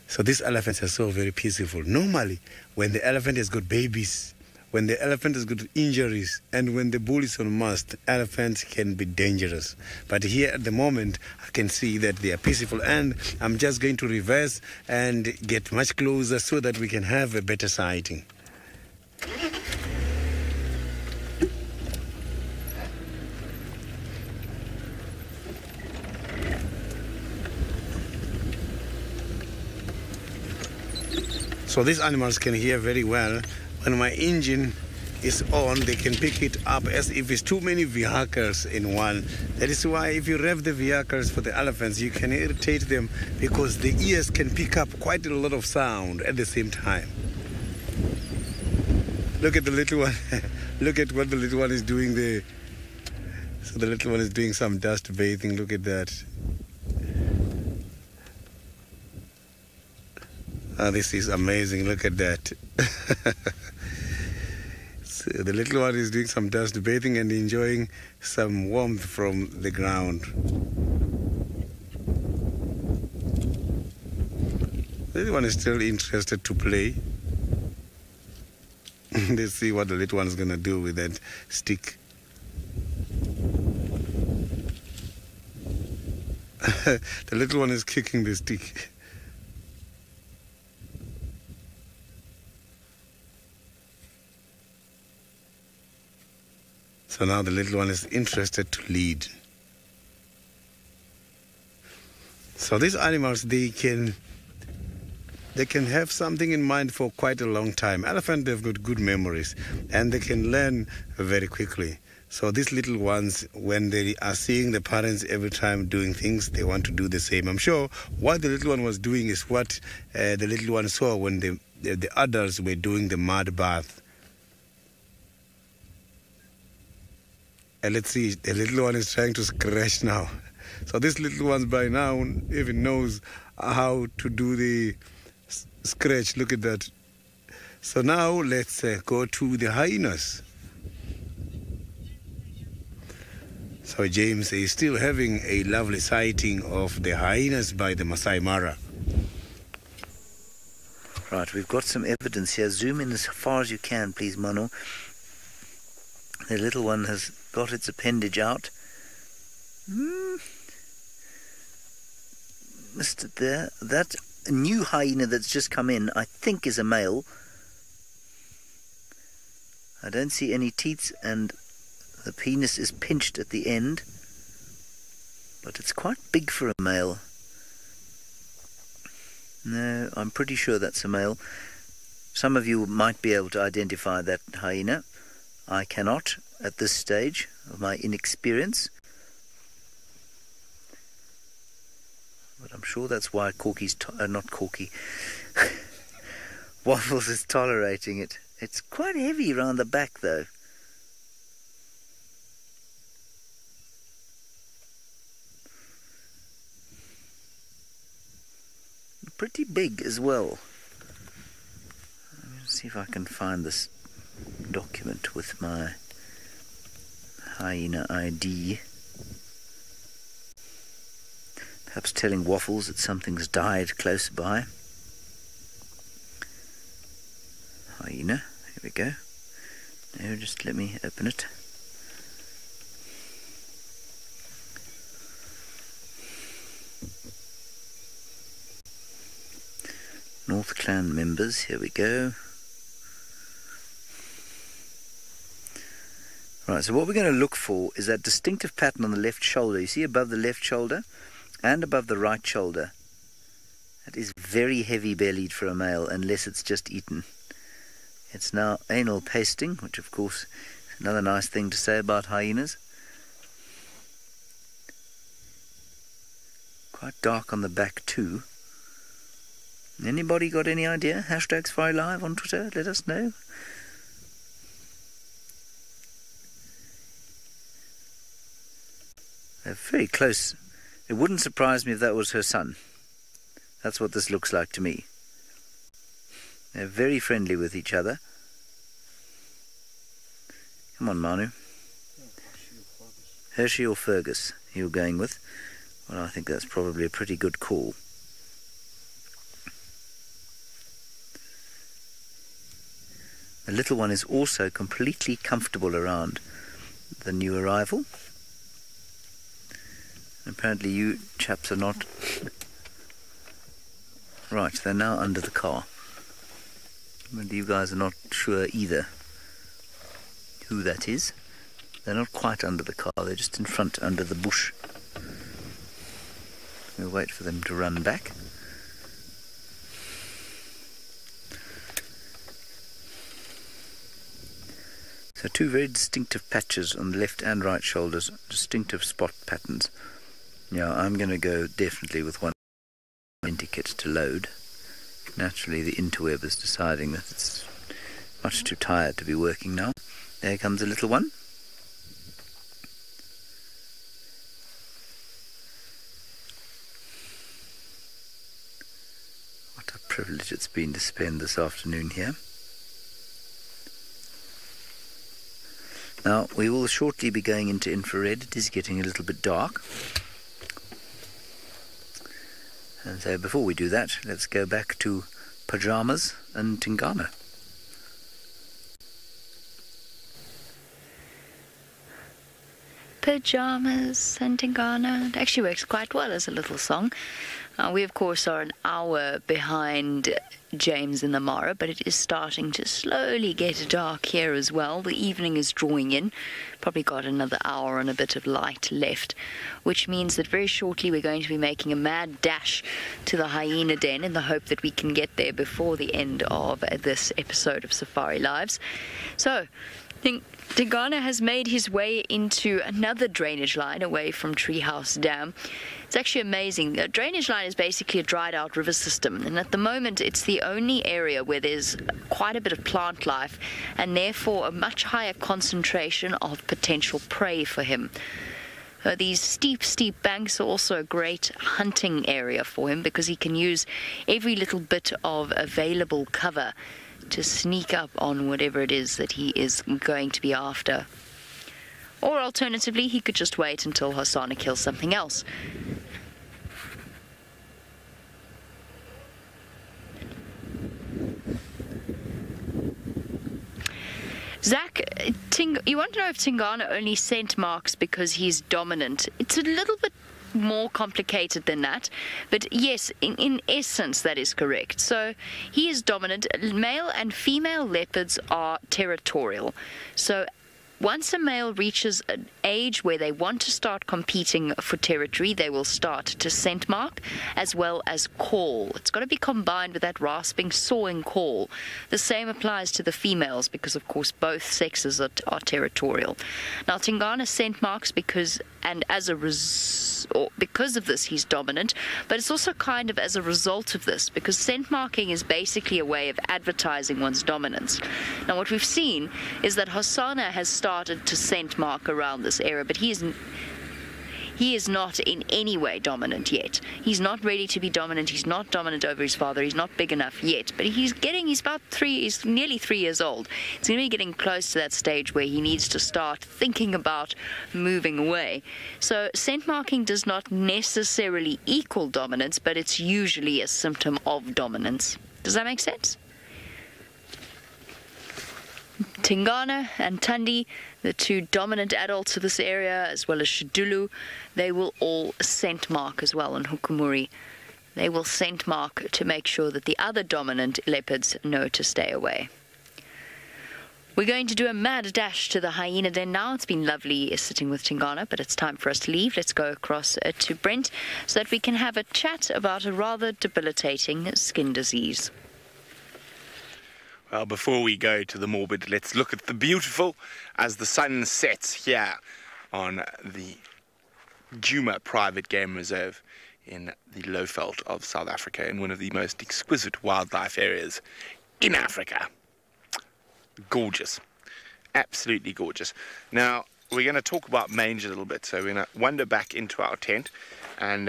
So these elephants are so very peaceful. Normally, when the elephant has got babies, when the elephant has got injuries, and when the bull is on mast, elephants can be dangerous. But here at the moment, I can see that they are peaceful, and I'm just going to reverse and get much closer so that we can have a better sighting. So these animals can hear very well. When my engine is on, they can pick it up as if it's too many vehicles in one. That is why if you rev the vehicles for the elephants, you can irritate them because the ears can pick up quite a lot of sound at the same time. Look at the little one. Look at what the little one is doing there. So the little one is doing some dust bathing. Look at that. Oh, this is amazing. Look at that. So the little one is doing some dust bathing and enjoying some warmth from the ground. The little one is still interested to play. Let's see what the little one is going to do with that stick. The little one is kicking the stick. So now the little one is interested to lead. So these animals, they can have something in mind for quite a long time. Elephants, they've got good memories and they can learn very quickly. So these little ones, when they are seeing the parents every time doing things, they want to do the same. I'm sure what the little one was doing is what the little one saw when the adults were doing the mud bath. And let's see, the little one is trying to scratch now. So this little one by now even knows how to do the scratch. Look at that. So now let's go to the hyenas. So James is still having a lovely sighting of the hyenas by the Masai Mara. Right, we've got some evidence here. Zoom in as far as you can, please, Manu. The little one has got its appendage out. Missed it there. That new hyena that's just come in, I think, is a male. I don't see any teeth, and the penis is pinched at the end. But it's quite big for a male. No, I'm pretty sure that's a male. Some of you might be able to identify that hyena. I cannot at this stage of my inexperience. But I'm sure that's why Corky's not Corky. Waffles is tolerating it. It's quite heavy around the back though. Pretty big as well. Let's see if I can find this document with my hyena ID. Perhaps telling Waffles that something's died close by. Hyena, here we go. No, just let me open it. North Clan members, here we go. Right, so what we're going to look for is that distinctive pattern on the left shoulder. You see above the left shoulder and above the right shoulder. That is very heavy bellied for a male, unless it's just eaten. It's now anal pasting, which of course is another nice thing to say about hyenas. Quite dark on the back too. Anybody got any idea? Hashtag SafariLive on Twitter, let us know. They're very close. It wouldn't surprise me if that was her son. That's what this looks like to me. They're very friendly with each other. Come on, Manu. Hershey or Fergus you're going with? Well, I think that's probably a pretty good call. The little one is also completely comfortable around the new arrival. Apparently you chaps are not. Right, they're now under the car. But you guys are not sure either who that is. They're not quite under the car, they're just in front under the bush. We'll wait for them to run back. So two very distinctive patches on the left and right shoulders, distinctive spot patterns. Yeah, I'm going to go definitely with one identikit to load. Naturally the interweb is deciding that it's much too tired to be working now. There comes a little one. What a privilege it's been to spend this afternoon here. Now, we will shortly be going into infrared. It is getting a little bit dark. And so before we do that, let's go back to Pajamas and Tingana. Pajamas and Tingana. It actually works quite well as a little song. We, of course, are an hour behind James in the Mara, but it is starting to slowly get dark here as well. The evening is drawing in. Probably got another hour and a bit of light left, which means that very shortly we're going to be making a mad dash to the hyena den in the hope that we can get there before the end of this episode of Safari Lives. So, Tingana has made his way into another drainage line away from Treehouse Dam. It's actually amazing. The drainage line is basically a dried out river system, and at the moment it's the only area where there's quite a bit of plant life and therefore a much higher concentration of potential prey for him. These steep banks are also a great hunting area for him because he can use every little bit of available cover to sneak up on whatever it is that he is going to be after. Or alternatively, he could just wait until Hosana kills something else. Zach, you want to know if Tingana only scent marks because he's dominant? It's a little bit more complicated than that, but yes, in essence that is correct. So he is dominant. Male and female leopards are territorial. So once a male reaches an age where they want to start competing for territory, they will start to scent mark as well as call. It's got to be combined with that rasping, sawing call. The same applies to the females because, of course, both sexes are territorial. Now, Tingana scent marks because of this he's dominant, but it's also kind of as a result of this, because scent marking is basically a way of advertising one's dominance. Now what we've seen is that Hosana has started to scent mark around this area, but he is not in any way dominant yet. He's not ready to be dominant. He's not dominant over his father. He's not big enough yet. But he's nearly 3 years old. He's going to be getting close to that stage where he needs to start thinking about moving away. So scent marking does not necessarily equal dominance, but it's usually a symptom of dominance. Does that make sense? Tingana and Tundi, the two dominant adults of this area, as well as Shidulu, they will all scent mark as well, and Hukumuri. They will scent mark to make sure that the other dominant leopards know to stay away. We're going to do a mad dash to the hyena den now. It's been lovely sitting with Tingana, but it's time for us to leave. Let's go across to Brent so that we can have a chat about a rather debilitating skin disease. Well, before we go to the morbid, let's look at the beautiful as the sun sets here on the Djuma Private Game Reserve in the Lowveld of South Africa, in one of the most exquisite wildlife areas in Africa. Gorgeous. Absolutely gorgeous. Now, we're going to talk about mange a little bit, so we're going to wander back into our tent and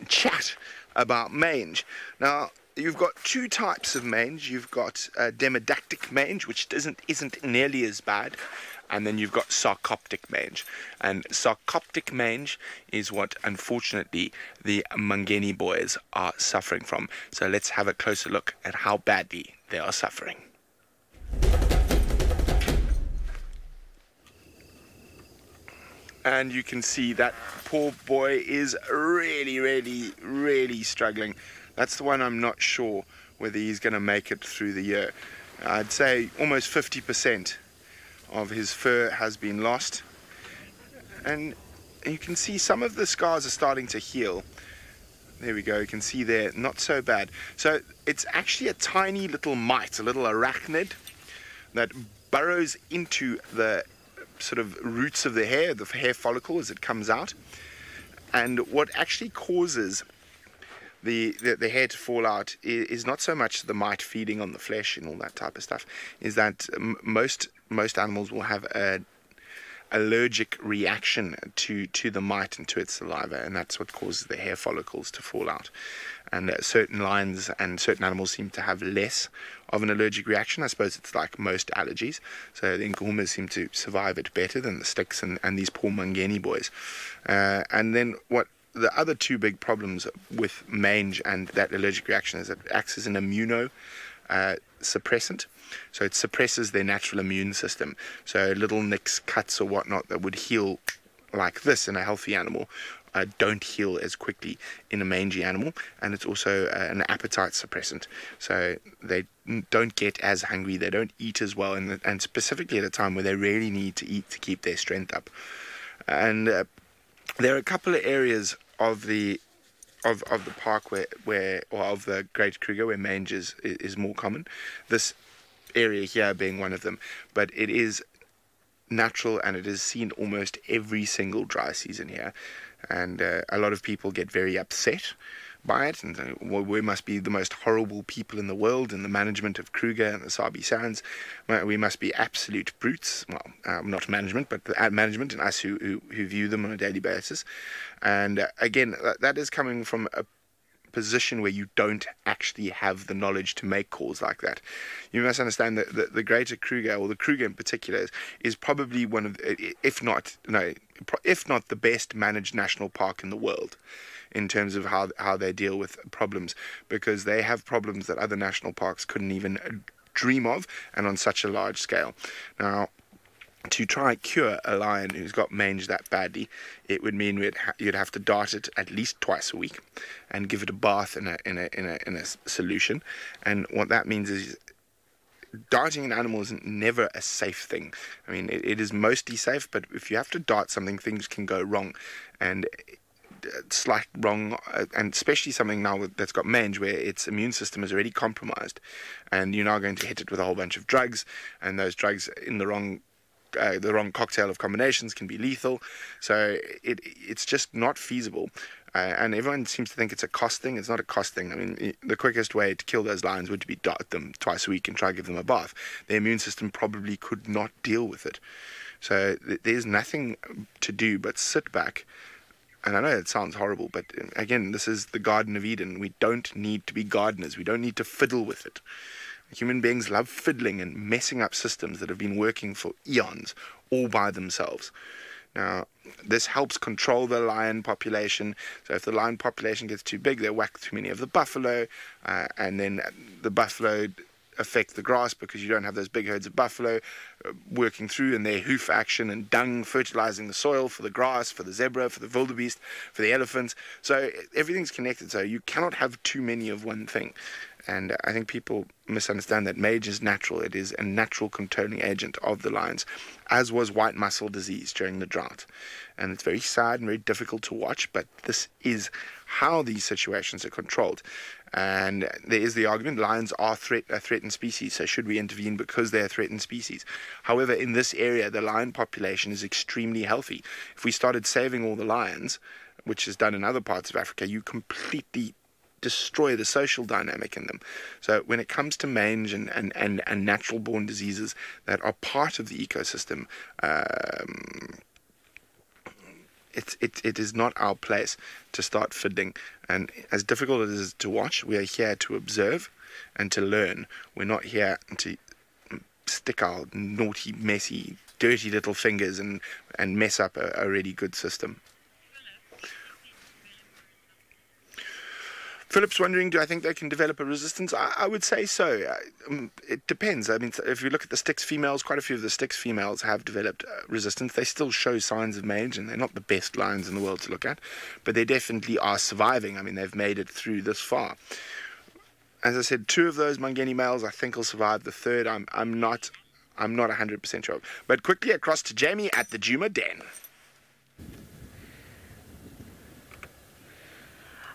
chat about mange. Now, you've got two types of mange. You've got demodactic mange, which isn't nearly as bad, and then you've got sarcoptic mange. And sarcoptic mange is what, unfortunately, the Mangeni boys are suffering from. So let's have a closer look at how badly they are suffering. And you can see that poor boy is really struggling. That's the one I'm not sure whether he's going to make it through the year. I'd say almost 50% of his fur has been lost. And you can see some of the scars are starting to heal. There we go, you can see there, not so bad. So it's actually a tiny little mite, a little arachnid, that burrows into the sort of roots of the hair follicle as it comes out. And what actually causes the hair to fall out is not so much the mite feeding on the flesh and all that type of stuff, is that most animals will have an allergic reaction to the mite and to its saliva, and that's what causes the hair follicles to fall out. And certain lions and certain animals seem to have less of an allergic reaction. I suppose it's like most allergies. So the Nkuhumas seem to survive it better than the sticks and these poor Mangeni boys. And then what the other two big problems with mange and that allergic reaction is that it acts as an immunosuppressant. So it suppresses their natural immune system. So little nicks, cuts or whatnot that would heal like this in a healthy animal don't heal as quickly in a mangy animal. And it's also an appetite suppressant. So they don't get as hungry, they don't eat as well, and specifically at a time where they really need to eat to keep their strength up. And there are a couple of areas of the park where or of the Great Kruger where mange is more common. This area here being one of them, but it is natural and it is seen almost every single dry season here. And a lot of people get very upset by it, and we must be the most horrible people in the world in the management of Kruger and the Sabi Sands. We must be absolute brutes. Well, not management, but the management and us who view them on a daily basis. And again, that is coming from position where you don't actually have the knowledge to make calls like that. You must understand that the Greater Kruger, or the Kruger in particular, is probably one of, if not the best managed national park in the world in terms of how they deal with problems, because they have problems that other national parks couldn't even dream of, and on such a large scale. Now, to try cure a lion who's got mange that badly, it would mean you'd have to dart it at least twice a week and give it a bath in a solution. And what that means is darting an animal is never a safe thing. I mean, it is mostly safe, but if you have to dart something, things can go wrong. And slight wrong, and especially something now that's got mange where its immune system is already compromised, and you're now going to hit it with a whole bunch of drugs, and those drugs in the wrong cocktail of combinations can be lethal. So it's just not feasible. And everyone seems to think it's a cost thing. It's not a cost thing. I mean, the quickest way to kill those lions would be dart them twice a week and try to give them a bath. Their immune system probably could not deal with it. So there's nothing to do but sit back. And I know it sounds horrible, but again, this is the Garden of Eden. We don't need to be gardeners. We don't need to fiddle with it. Human beings love fiddling and messing up systems that have been working for eons all by themselves. Now, this helps control the lion population. So if the lion population gets too big, they whack too many of the buffalo, and then the buffalo affect the grass because you don't have those big herds of buffalo working through, and their hoof action and dung fertilizing the soil for the grass, for the zebra, for the wildebeest, for the elephants. So everything's connected. So you cannot have too many of one thing. And I think people misunderstand that mange is natural. It is a natural controlling agent of the lions, as was white muscle disease during the drought. And it's very sad and very difficult to watch, but this is how these situations are controlled. And there is the argument, lions are a threatened species, so should we intervene because they're a threatened species? However, in this area, the lion population is extremely healthy. If we started saving all the lions, which is done in other parts of Africa, you completely destroy the social dynamic in them. So when it comes to mange and natural born diseases that are part of the ecosystem, it is not our place to start fiddling. And as difficult as it is to watch, we are here to observe and to learn. We're not here to stick our naughty, messy, dirty little fingers and mess up a really good system. Philip's wondering, do I think they can develop a resistance? I would say so. It depends. I mean, if you look at the Styx females, quite a few of the Styx females have developed resistance. They still show signs of mange, and they're not the best lions in the world to look at, but they definitely are surviving. I mean, they've made it through this far. As I said, 2 of those Mangeni males I think will survive. The third, I'm not 100% sure. But quickly across to Jamie at the Djuma Den.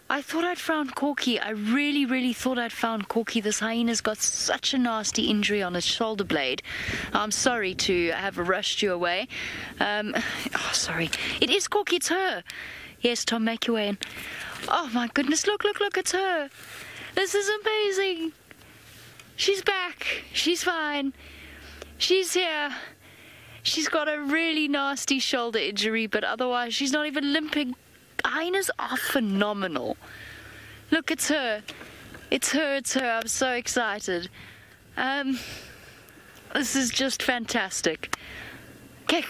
I thought I'd found Corky. I really, really thought I'd found Corky. This hyena's got such a nasty injury on his shoulder blade. I'm sorry to have rushed you away. Sorry. It is Corky, it's her. Yes, Tom, make your way in. Oh, my goodness, look, it's her. This is amazing. She's back. She's fine. She's here. She's got a really nasty shoulder injury, but otherwise she's not even limping. Hyenas are phenomenal. Look, it's her. It's her. I'm so excited. This is just fantastic. Okay.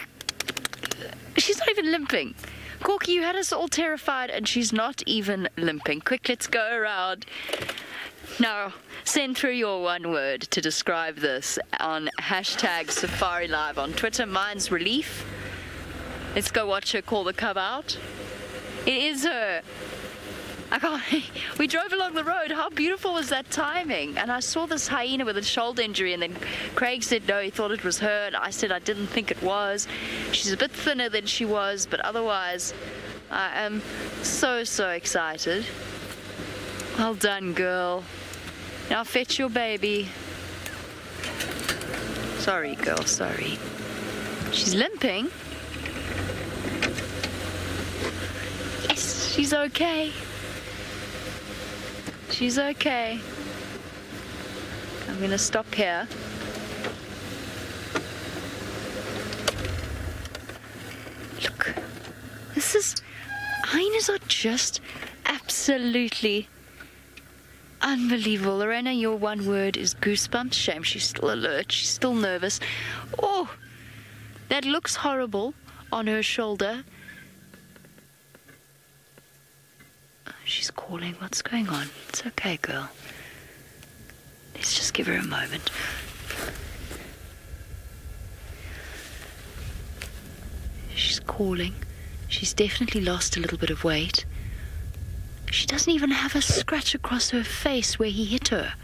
She's not even limping. Corky, you had us all terrified, and she's not even limping. Quick, let's go around. Now, send through your one word to describe this on #SafariLive on Twitter. Mine's relief. Let's go watch her call the cub out. It is her. We drove along the road. How beautiful was that timing? And I saw this hyena with a shoulder injury, and then Craig said no, he thought it was her, and I said I didn't think it was. She's a bit thinner than she was, but otherwise I am so excited. Well done, girl. Now fetch your baby. Sorry, girl, sorry. She's limping. Yes, she's okay. She's okay. I'm gonna stop here. Look, hyenas are just absolutely Unbelievable. Lorena, your one word is goosebumps. Shame she's still alert. She's still nervous. Oh, that looks horrible on her shoulder. She's calling. What's going on? It's okay, girl. Let's just give her a moment. She's calling. She's definitely lost a little bit of weight. She doesn't even have a scratch across her face where he hit her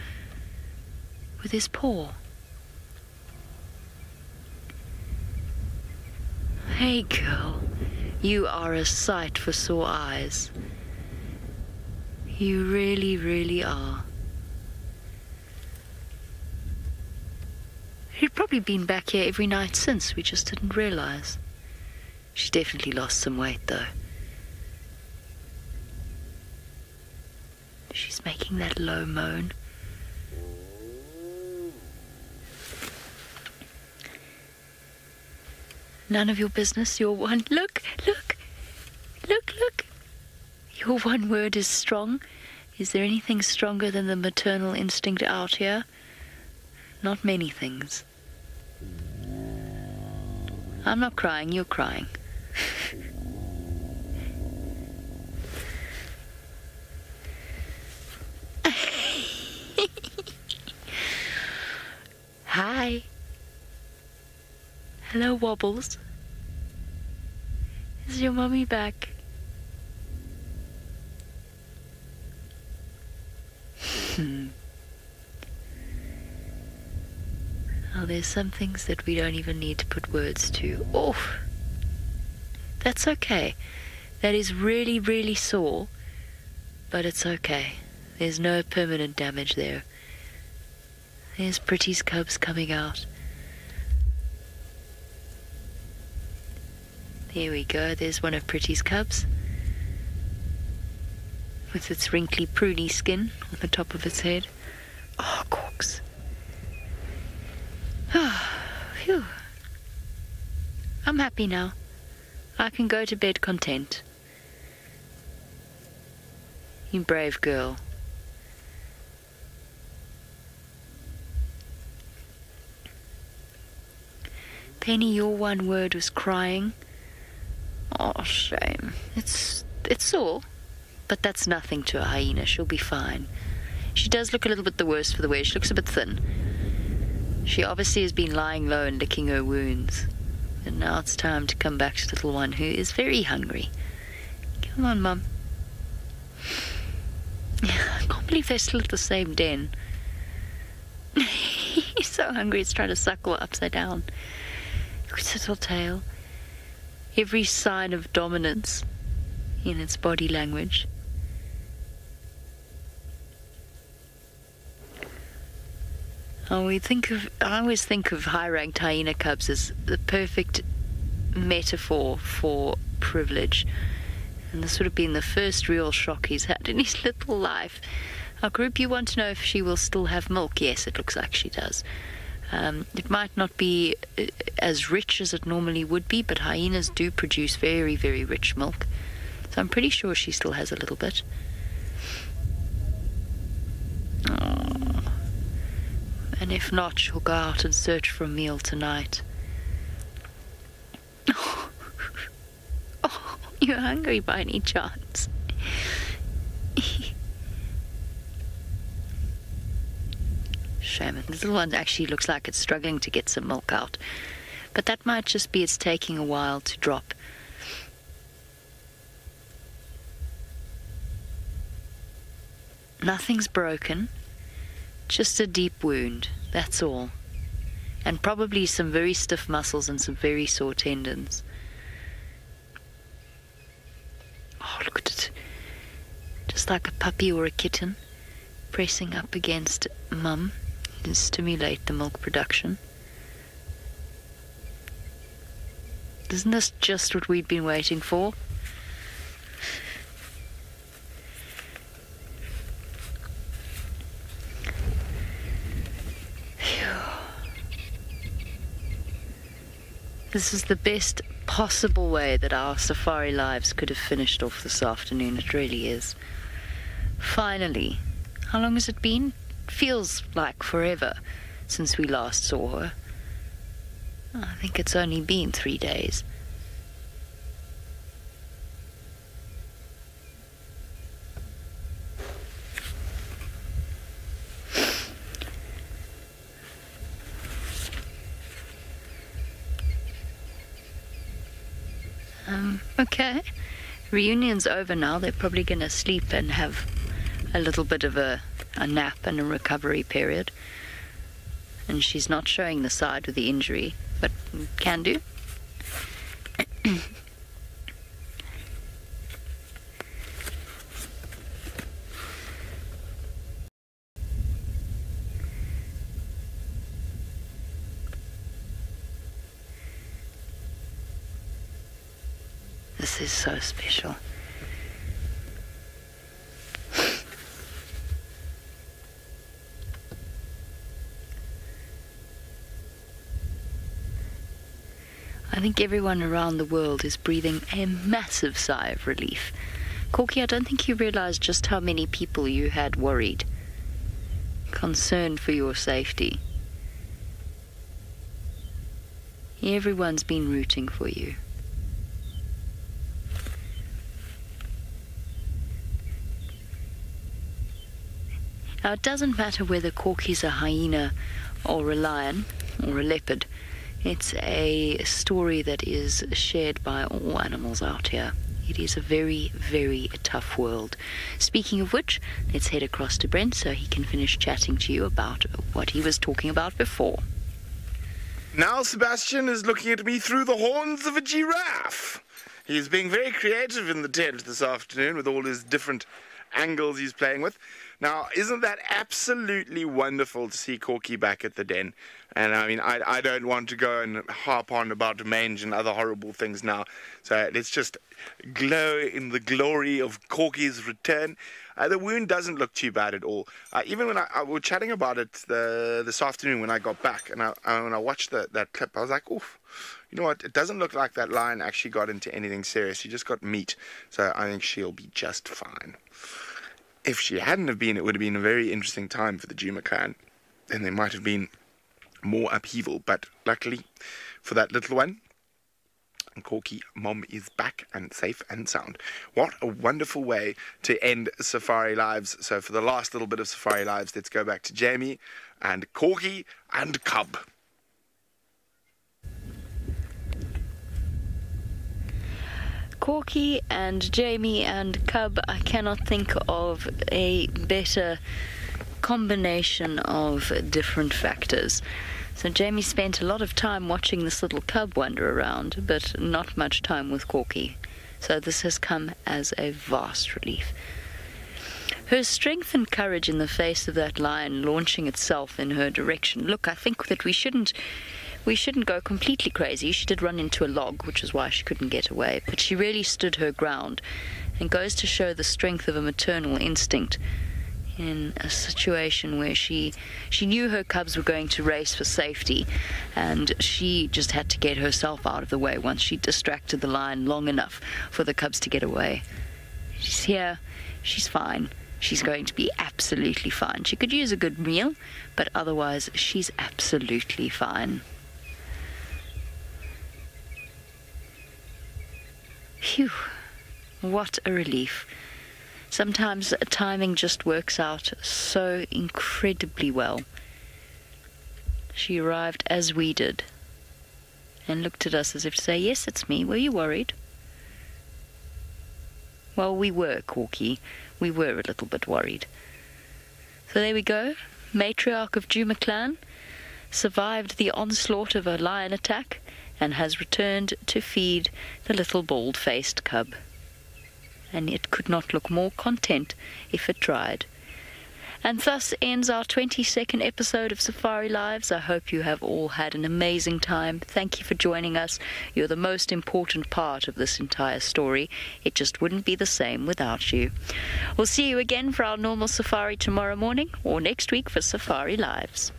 with his paw. Hey, girl, you are a sight for sore eyes. You really, really are. She'd probably been back here every night since, we just didn't realize. She's definitely lost some weight, though. She's making that low moan. None of your business, your one... Look, look, look, look. Your one word is strong. Is there anything stronger than the maternal instinct out here? Not many things. I'm not crying, you're crying. Hi. Hello, Wobbles. Is your mummy back? Oh, there's some things that we don't even need to put words to. Oh, that's okay. That is really, really sore, but it's okay. There's no permanent damage there. There's Pretty's cubs coming out. There we go. There's one of Pretty's cubs with its wrinkly, pruny skin on the top of its head. Oh, corks. Oh, phew. I'm happy now. I can go to bed content. You brave girl. Penny, your one word was crying. Oh, shame. It's sore, but that's nothing to a hyena. She'll be fine. She does look a little bit the worse for the wear. She looks a bit thin. She obviously has been lying low and licking her wounds. And now it's time to come back to little one who is very hungry. Come on, Mum. I can't believe they're still at the same den. He's so hungry, it's trying to suckle upside down. Look at its little tail. Every sign of dominance in its body language. I always think of high-ranked hyena cubs as the perfect metaphor for privilege. And this would have been the first real shock he's had in his little life. Our group, you want to know if she will still have milk? Yes, it looks like she does. It might not be as rich as it normally would be, but hyenas do produce very, very rich milk. So I'm pretty sure she still has a little bit. Oh. And if not, she'll go out and search for a meal tonight. Oh, you're hungry by any chance? Shame. The little one actually looks like it's struggling to get some milk out. But that might just be it's taking a while to drop. Nothing's broken. Just a deep wound, that's all. And probably some very stiff muscles and some very sore tendons. Oh, look at it. Just like a puppy or a kitten pressing up against Mum to stimulate the milk production. Isn't this just what we'd been waiting for? This is the best possible way that our safari lives could have finished off this afternoon. It really is. Finally, How long has it been? Feels like forever since we last saw her. I think it's only been 3 days. Okay. Reunion's over now. They're probably going to sleep and have a little bit of a nap and a recovery period. And she's not showing the side with the injury, but can do. This is so special. I think everyone around the world is breathing a massive sigh of relief. Corky, I don't think you realized just how many people you had worried, concerned for your safety. Everyone's been rooting for you. Now, it doesn't matter whether Corky's a hyena or a lion or a leopard. It's a story that is shared by all animals out here. It is a very, very tough world. Speaking of which, let's head across to Brent so he can finish chatting to you about what he was talking about before. Now Sebastian is looking at me through the horns of a giraffe. He's being very creative in the tent this afternoon with all his different angles he's playing with. Now, isn't that absolutely wonderful to see Corky back at the den? And I mean, I don't want to go and harp on about mange and other horrible things now. So let's just glow in the glory of Corky's return. The wound doesn't look too bad at all. Even when I was chatting about it this afternoon when I got back, and when I watched that clip, I was like, oof. You know what? It doesn't look like that lion actually got into anything serious. He just got meat. So I think she'll be just fine. If she hadn't have been, it would have been a very interesting time for the Djuma clan. Then there might have been more upheaval. But luckily for that little one, Corky, Mom is back and safe and sound. What a wonderful way to end Safari Lives. So for the last little bit of Safari Lives, let's go back to Jamie and Corky and Cub. Corky and Jamie and Cub, I cannot think of a better combination of different factors. So Jamie spent a lot of time watching this little cub wander around, but not much time with Corky. So this has come as a vast relief. Her strength and courage in the face of that lion launching itself in her direction. Look, I think that we shouldn't go completely crazy. She did run into a log, which is why she couldn't get away, but she really stood her ground, and goes to show the strength of a maternal instinct in a situation where she knew her cubs were going to race for safety, and she just had to get herself out of the way once she distracted the lion long enough for the cubs to get away. She's here. She's fine. She's going to be absolutely fine. She could use a good meal, but otherwise she's absolutely fine. Phew, what a relief. Sometimes timing just works out so incredibly well. She arrived as we did and looked at us as if to say, yes, it's me. Were you worried? Well, we were, Corky. We were a little bit worried. So there we go. Matriarch of Djuma clan survived the onslaught of a lion attack and has returned to feed the little bald-faced cub. And it could not look more content if it tried. And thus ends our 22nd episode of Safari Lives. I hope you have all had an amazing time. Thank you for joining us. You're the most important part of this entire story. It just wouldn't be the same without you. We'll see you again for our normal safari tomorrow morning or next week for Safari Lives.